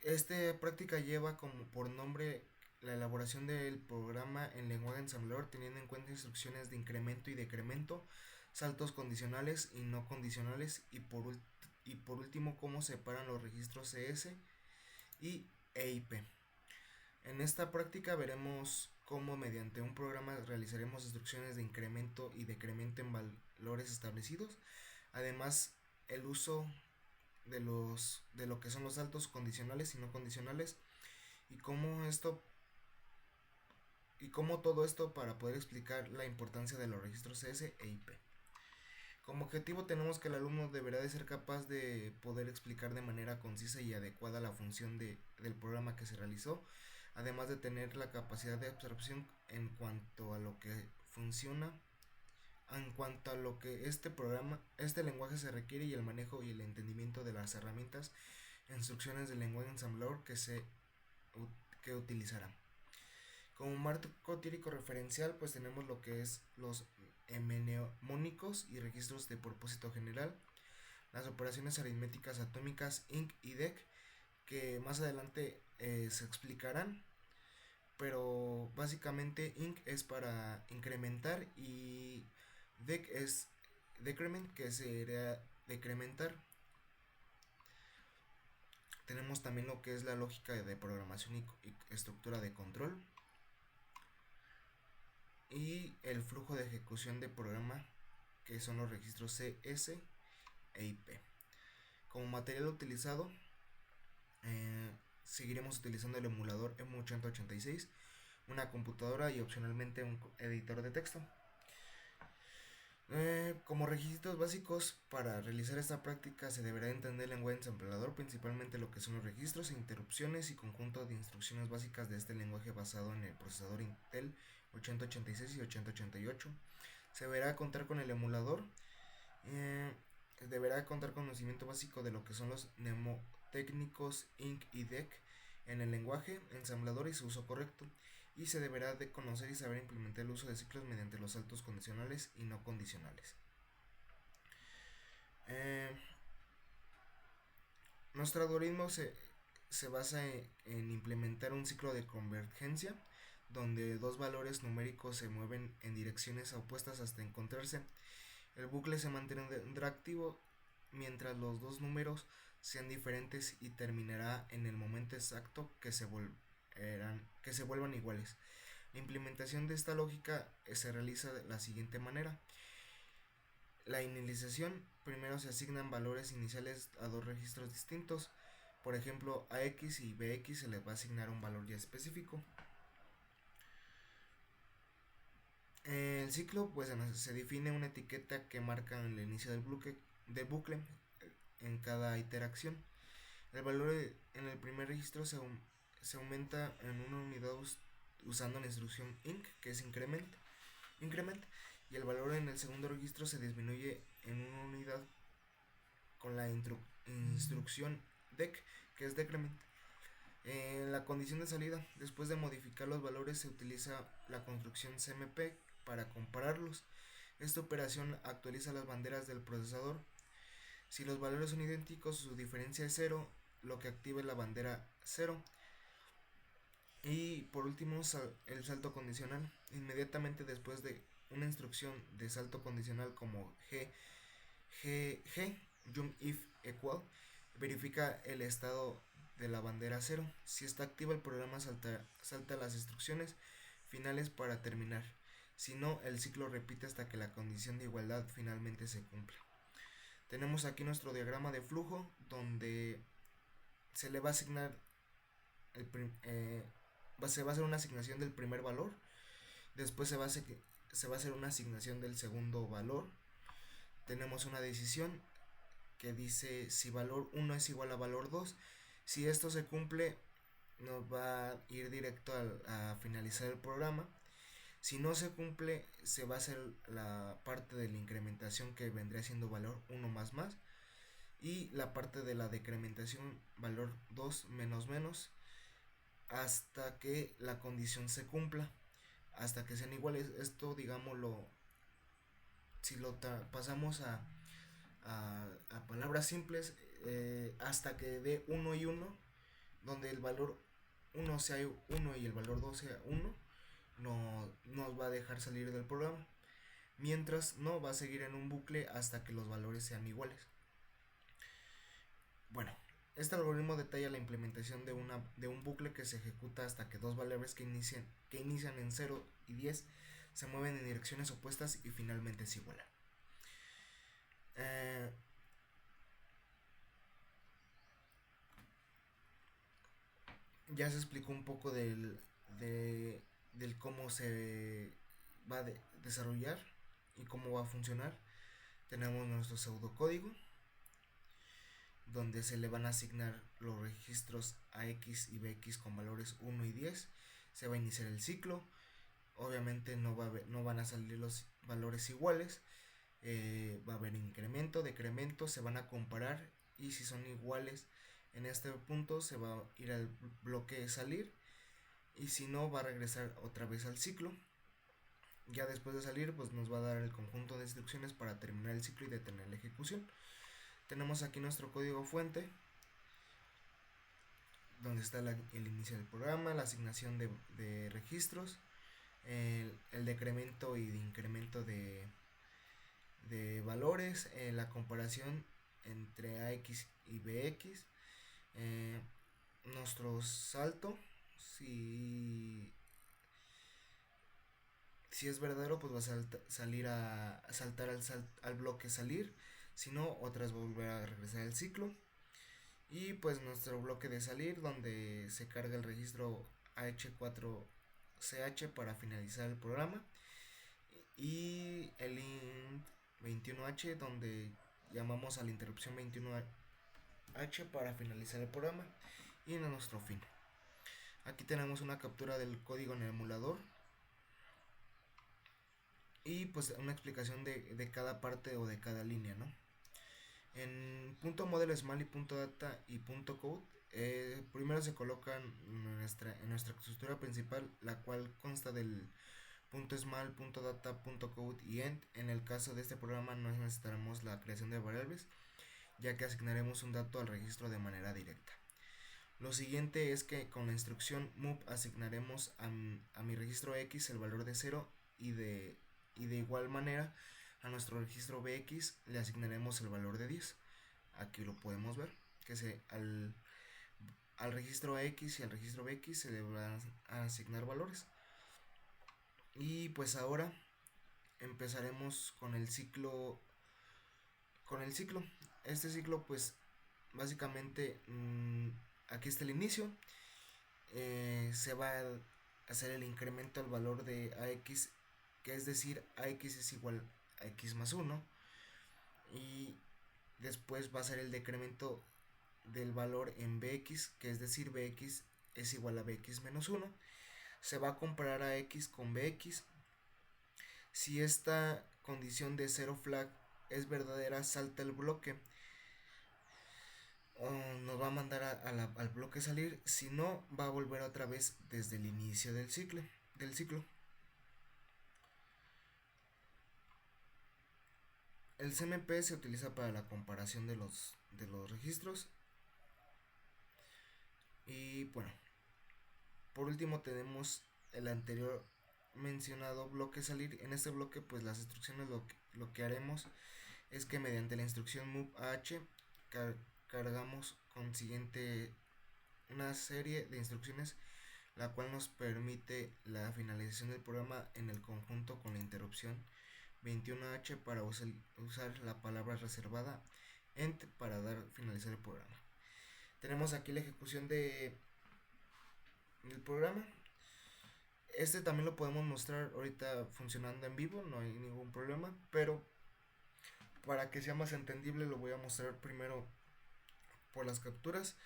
Esta práctica lleva como por nombre la elaboración del programa en lenguaje ensamblador, teniendo en cuenta instrucciones de incremento y decremento, saltos condicionales y no condicionales, y por último cómo separan los registros CS y EIP. En esta práctica veremos cómo mediante un programa realizaremos instrucciones de incremento y decremento en valores establecidos, además el uso de lo que son los saltos condicionales y no condicionales, y cómo todo esto para poder explicar la importancia de los registros CS e IP. Como objetivo tenemos que el alumno deberá de ser capaz de poder explicar de manera concisa y adecuada la función del programa que se realizó, además de tener la capacidad de absorción en cuanto a lo que funciona, en cuanto a lo que este lenguaje se requiere y el manejo y el entendimiento de las herramientas e instrucciones del lenguaje ensamblador que utilizará. Como marco teórico referencial, pues tenemos lo que es los mnemónicos y registros de propósito general, las operaciones aritméticas atómicas INC y DEC, que más adelante se explicarán, pero básicamente INC es para incrementar y DEC es decrement, que sería decrementar. Tenemos también lo que es la lógica de programación y estructura de control, y el flujo de ejecución de programa, que son los registros CS e IP. Como material utilizado, seguiremos utilizando el emulador M8086, una computadora y opcionalmente un editor de texto. Como requisitos básicos para realizar esta práctica se deberá entender el lenguaje ensamblador, principalmente lo que son los registros, interrupciones y conjunto de instrucciones básicas de este lenguaje basado en el procesador Intel 8086 y 8088. Se deberá contar con el emulador, deberá contar conocimiento básico de lo que son los mnemotécnicos INC y DEC en el lenguaje ensamblador y su uso correcto, y se deberá de conocer y saber implementar el uso de ciclos mediante los saltos condicionales y no condicionales. Nuestro algoritmo se basa en implementar un ciclo de convergencia, donde dos valores numéricos se mueven en direcciones opuestas hasta encontrarse. El bucle se mantendrá activo mientras los dos números sean diferentes y terminará en el momento exacto que se vuelvan iguales. La implementación de esta lógica se realiza de la siguiente manera. La inicialización: primero se asignan valores iniciales a dos registros distintos. Por ejemplo, a X y BX se les va a asignar un valor ya específico. El ciclo, pues se define una etiqueta que marca el inicio del bucle en cada iteración. El valor en el primer registro se aumenta en una unidad usando la instrucción INC, que es increment, y el valor en el segundo registro se disminuye en una unidad con la instrucción DEC, que es decrement. La condición de salida: después de modificar los valores se utiliza la construcción CMP para compararlos. Esta operación actualiza las banderas del procesador. Si los valores son idénticos, su diferencia es 0, lo que activa la bandera 0. Y por último, el salto condicional. Inmediatamente después de una instrucción de salto condicional como jump if equal, verifica el estado de la bandera 0. Si está activa, el programa salta las instrucciones finales para terminar. Si no, el ciclo repite hasta que la condición de igualdad finalmente se cumpla. Tenemos aquí nuestro diagrama de flujo, donde se le va a asignar se va a hacer una asignación del primer valor. Después se va a hacer una asignación del segundo valor. Tenemos una decisión que dice si valor 1 es igual a valor 2. Si esto se cumple, nos va a ir directo a finalizar el programa. Si no se cumple, se va a hacer la parte de la incrementación, que vendría siendo valor 1 más más, y la parte de la decrementación, valor 2 menos menos, hasta que la condición se cumpla, hasta que sean iguales. Esto, digámoslo, si lo pasamos a palabras simples, hasta que dé 1 y 1, donde el valor 1 sea 1 y el valor 2 sea 1, no nos va a dejar salir del programa. Mientras no, va a seguir en un bucle hasta que los valores sean iguales. Bueno, este algoritmo detalla la implementación de un bucle que se ejecuta hasta que dos valores que inician en 0 y 10 se mueven en direcciones opuestas y finalmente se igualan. Ya se explicó un poco del cómo se va a desarrollar y cómo va a funcionar. tenemos nuestro pseudocódigo, donde se le van a asignar los registros AX y BX con valores 1 y 10. Se va a iniciar el ciclo. Obviamente no van a salir los valores iguales. Va a haber incremento, decremento, se van a comparar, y si son iguales en este punto se va a ir al bloque de salir, y si no va a regresar otra vez al ciclo. Ya después de salir pues nos va a dar el conjunto de instrucciones para terminar el ciclo y detener la ejecución. Tenemos aquí nuestro código fuente, donde está el inicio del programa, la asignación de registros, el decremento y de incremento de valores, la comparación entre AX y BX, nuestro salto, si es verdadero pues va a saltar al bloque salir, si no otras volver a regresar al ciclo. Y pues nuestro bloque de salir, donde se carga el registro AH4CH para finalizar el programa, y el int 21H, donde llamamos a la interrupción 21H para finalizar el programa, y en nuestro fin. Aquí tenemos una captura del código en el emulador y pues una explicación de cada parte o de cada línea, ¿no? En .model small y .data y .code, primero se colocan en nuestra estructura principal, la cual consta del .small, .data, .code y end. En el caso de este programa no necesitaremos la creación de variables, ya que asignaremos un dato al registro de manera directa. Lo siguiente es que con la instrucción move asignaremos a mi registro X el valor de 0, y de igual manera a nuestro registro BX le asignaremos el valor de 10. Aquí lo podemos ver, que al registro X y al registro BX se le van a asignar valores. Y pues ahora empezaremos con el ciclo. Este ciclo pues básicamente aquí está el inicio. Se va a hacer el incremento al valor de AX, que es decir, AX es igual a X más 1, y después va a ser el decremento del valor en BX, que es decir, BX es igual a BX menos 1. Se va a comparar a X con BX. Si esta condición de 0 flag es verdadera, salta el bloque, nos va a mandar al bloque salir. Si no, va a volver otra vez desde el inicio del ciclo. El CMP se utiliza para la comparación de los registros. Y bueno, por último tenemos el anterior mencionado bloque salir. En este bloque pues las instrucciones lo que haremos es que mediante la instrucción move AH cargamos consiguiente una serie de instrucciones, la cual nos permite la finalización del programa en el conjunto con la interrupción 21H para usar la palabra reservada end para finalizar el programa. Tenemos aquí la ejecución del programa. Este también lo podemos mostrar ahorita funcionando en vivo, no hay ningún problema, pero para que sea más entendible lo voy a mostrar primero por las capturas.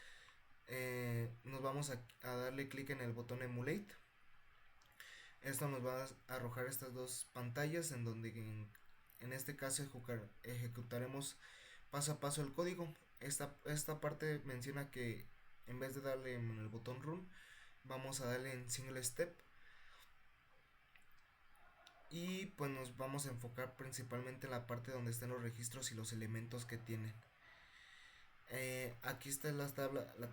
Nos vamos a darle clic en el botón emulate. Esto nos va a arrojar estas dos pantallas en donde en este caso ejecutaremos paso a paso el código. Esta parte menciona que en vez de darle en el botón run, vamos a darle en single step, y pues nos vamos a enfocar principalmente en la parte donde están los registros y los elementos que tienen. Aquí está la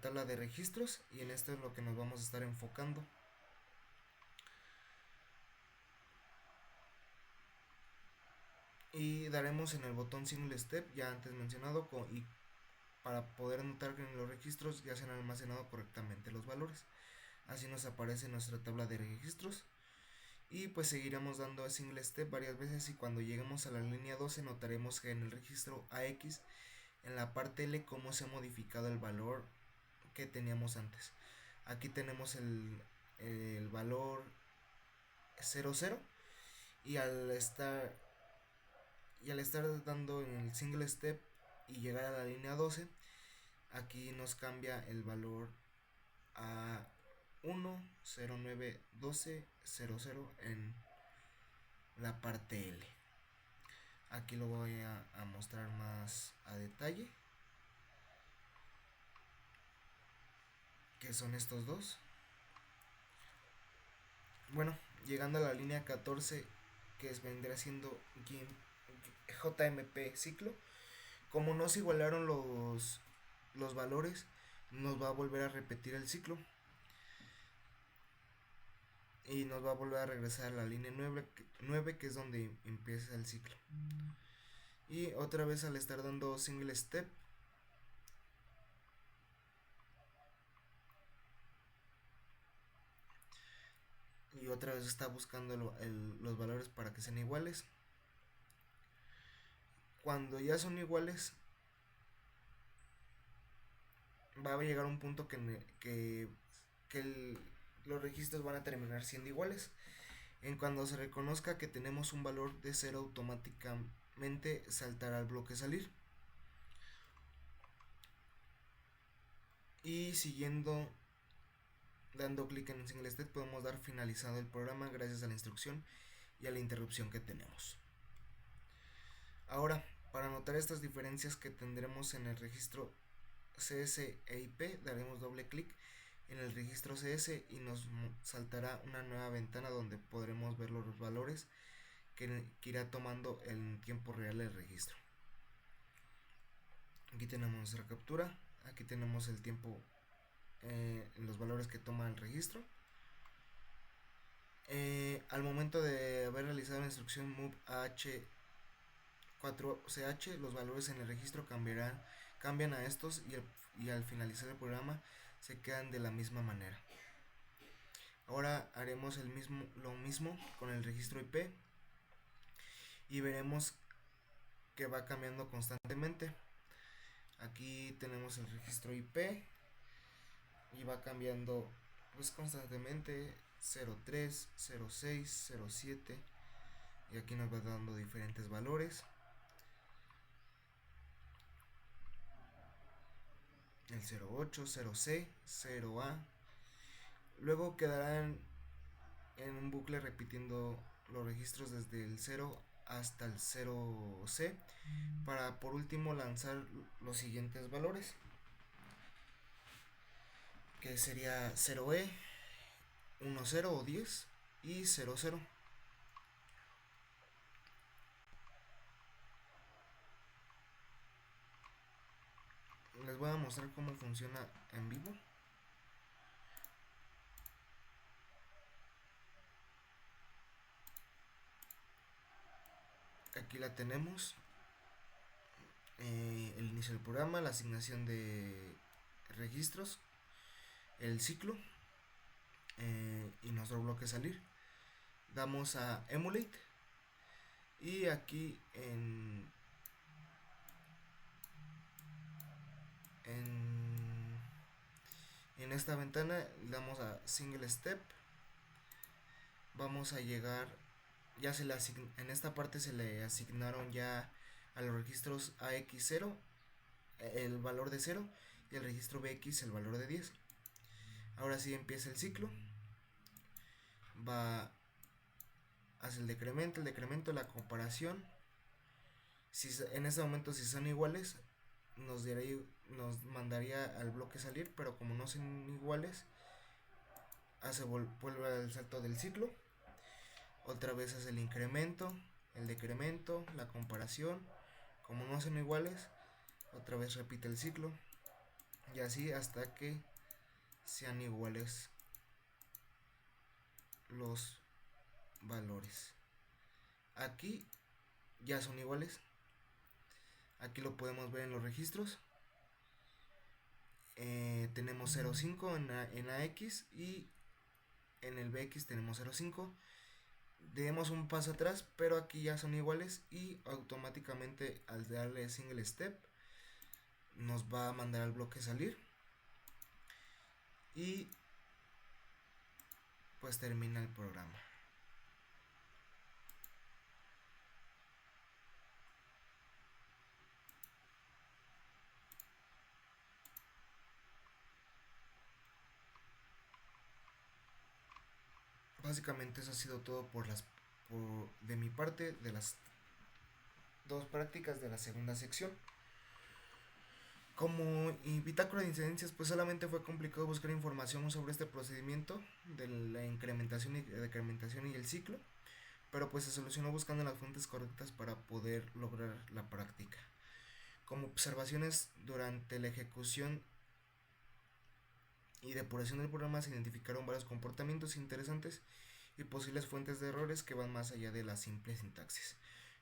tabla de registros, y en esto es lo que nos vamos a estar enfocando. Y daremos en el botón single step ya antes mencionado, y para poder notar que en los registros ya se han almacenado correctamente los valores. Así nos aparece nuestra tabla de registros, y pues seguiremos dando a single step varias veces, y cuando lleguemos a la línea 12 notaremos que en el registro AX en la parte L cómo se ha modificado el valor que teníamos antes. Aquí tenemos el valor 00, y al estar y al estar dando en el single step y llegar a la línea 12, aquí nos cambia el valor a 1091200 en la parte L. Aquí lo voy a mostrar más a detalle, que son estos dos. Bueno, llegando a la línea 14, que vendrá siendo JMP ciclo, como no se igualaron los valores, nos va a volver a repetir el ciclo y nos va a volver a regresar a la línea 9, que es donde empieza el ciclo. Y otra vez, al estar dando single step, y otra vez está buscando los valores para que sean iguales. Cuando ya son iguales, va a llegar un punto que los registros van a terminar siendo iguales. En cuando se reconozca que tenemos un valor de 0, automáticamente saltará el bloque salir. Y siguiendo dando clic en single step, podemos dar finalizado el programa gracias a la instrucción y a la interrupción que tenemos. Ahora, para notar estas diferencias que tendremos en el registro CS e IP, daremos doble clic en el registro CS y nos saltará una nueva ventana donde podremos ver los valores que irá tomando en tiempo real el registro. Aquí tenemos nuestra captura, aquí tenemos el tiempo, los valores que toma el registro. Al momento de haber realizado la instrucción move AH4CH, los valores en el registro cambian a estos y al finalizar el programa se quedan de la misma manera. Ahora haremos lo mismo con el registro IP y veremos que va cambiando constantemente. Aquí tenemos el registro IP y va cambiando pues constantemente, 03, 06, 07, y aquí nos va dando diferentes valores. El 08, 0C, 0A. Luego quedarán en un bucle repitiendo los registros desde el 0 hasta el 0C para por último lanzar los siguientes valores, que sería 0E, 10 o 10 y 00. Les voy a mostrar cómo funciona en vivo. Aquí la tenemos, el inicio del programa, la asignación de registros, el ciclo y nuestro bloque salir. Damos a emulate y aquí en esta ventana le damos a single step. Vamos a llegar, en esta parte se le asignaron ya a los registros AX0 el valor de 0 y el registro BX el valor de 10. Ahora sí empieza el ciclo, va hacia el decremento, la comparación. En este momento, si son iguales, nos mandaría al bloque salir, pero como no son iguales, vuelve al salto del ciclo. Otra vez hace el incremento, el decremento, la comparación. Como no son iguales, otra vez repite el ciclo, y así hasta que sean iguales los valores. Aquí ya son iguales. Aquí lo podemos ver en los registros. Tenemos 0.5 en AX y en el BX tenemos 0.5. Demos un paso atrás, pero aquí ya son iguales y automáticamente al darle single step nos va a mandar al bloque salir y pues termina el programa. básicamente eso ha sido todo de mi parte de las dos prácticas de la segunda sección. Como bitácora de incidencias, pues solamente fue complicado buscar información sobre este procedimiento de la incrementación y decrementación y el ciclo, pero pues se solucionó buscando las fuentes correctas para poder lograr la práctica. Como observaciones durante la ejecución y depuración del programa se identificaron varios comportamientos interesantes y posibles fuentes de errores que van más allá de la simple sintaxis,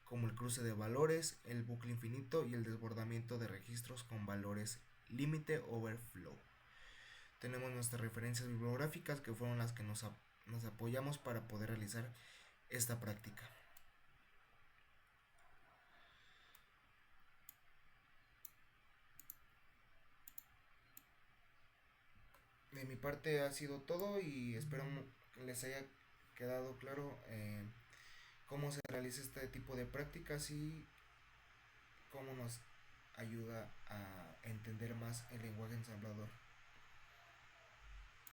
como el cruce de valores, el bucle infinito y el desbordamiento de registros con valores límite overflow. Tenemos nuestras referencias bibliográficas que fueron las que nos apoyamos para poder realizar esta práctica. De mi parte ha sido todo y espero que les haya quedado claro cómo se realiza este tipo de prácticas y cómo nos ayuda a entender más el lenguaje ensamblador.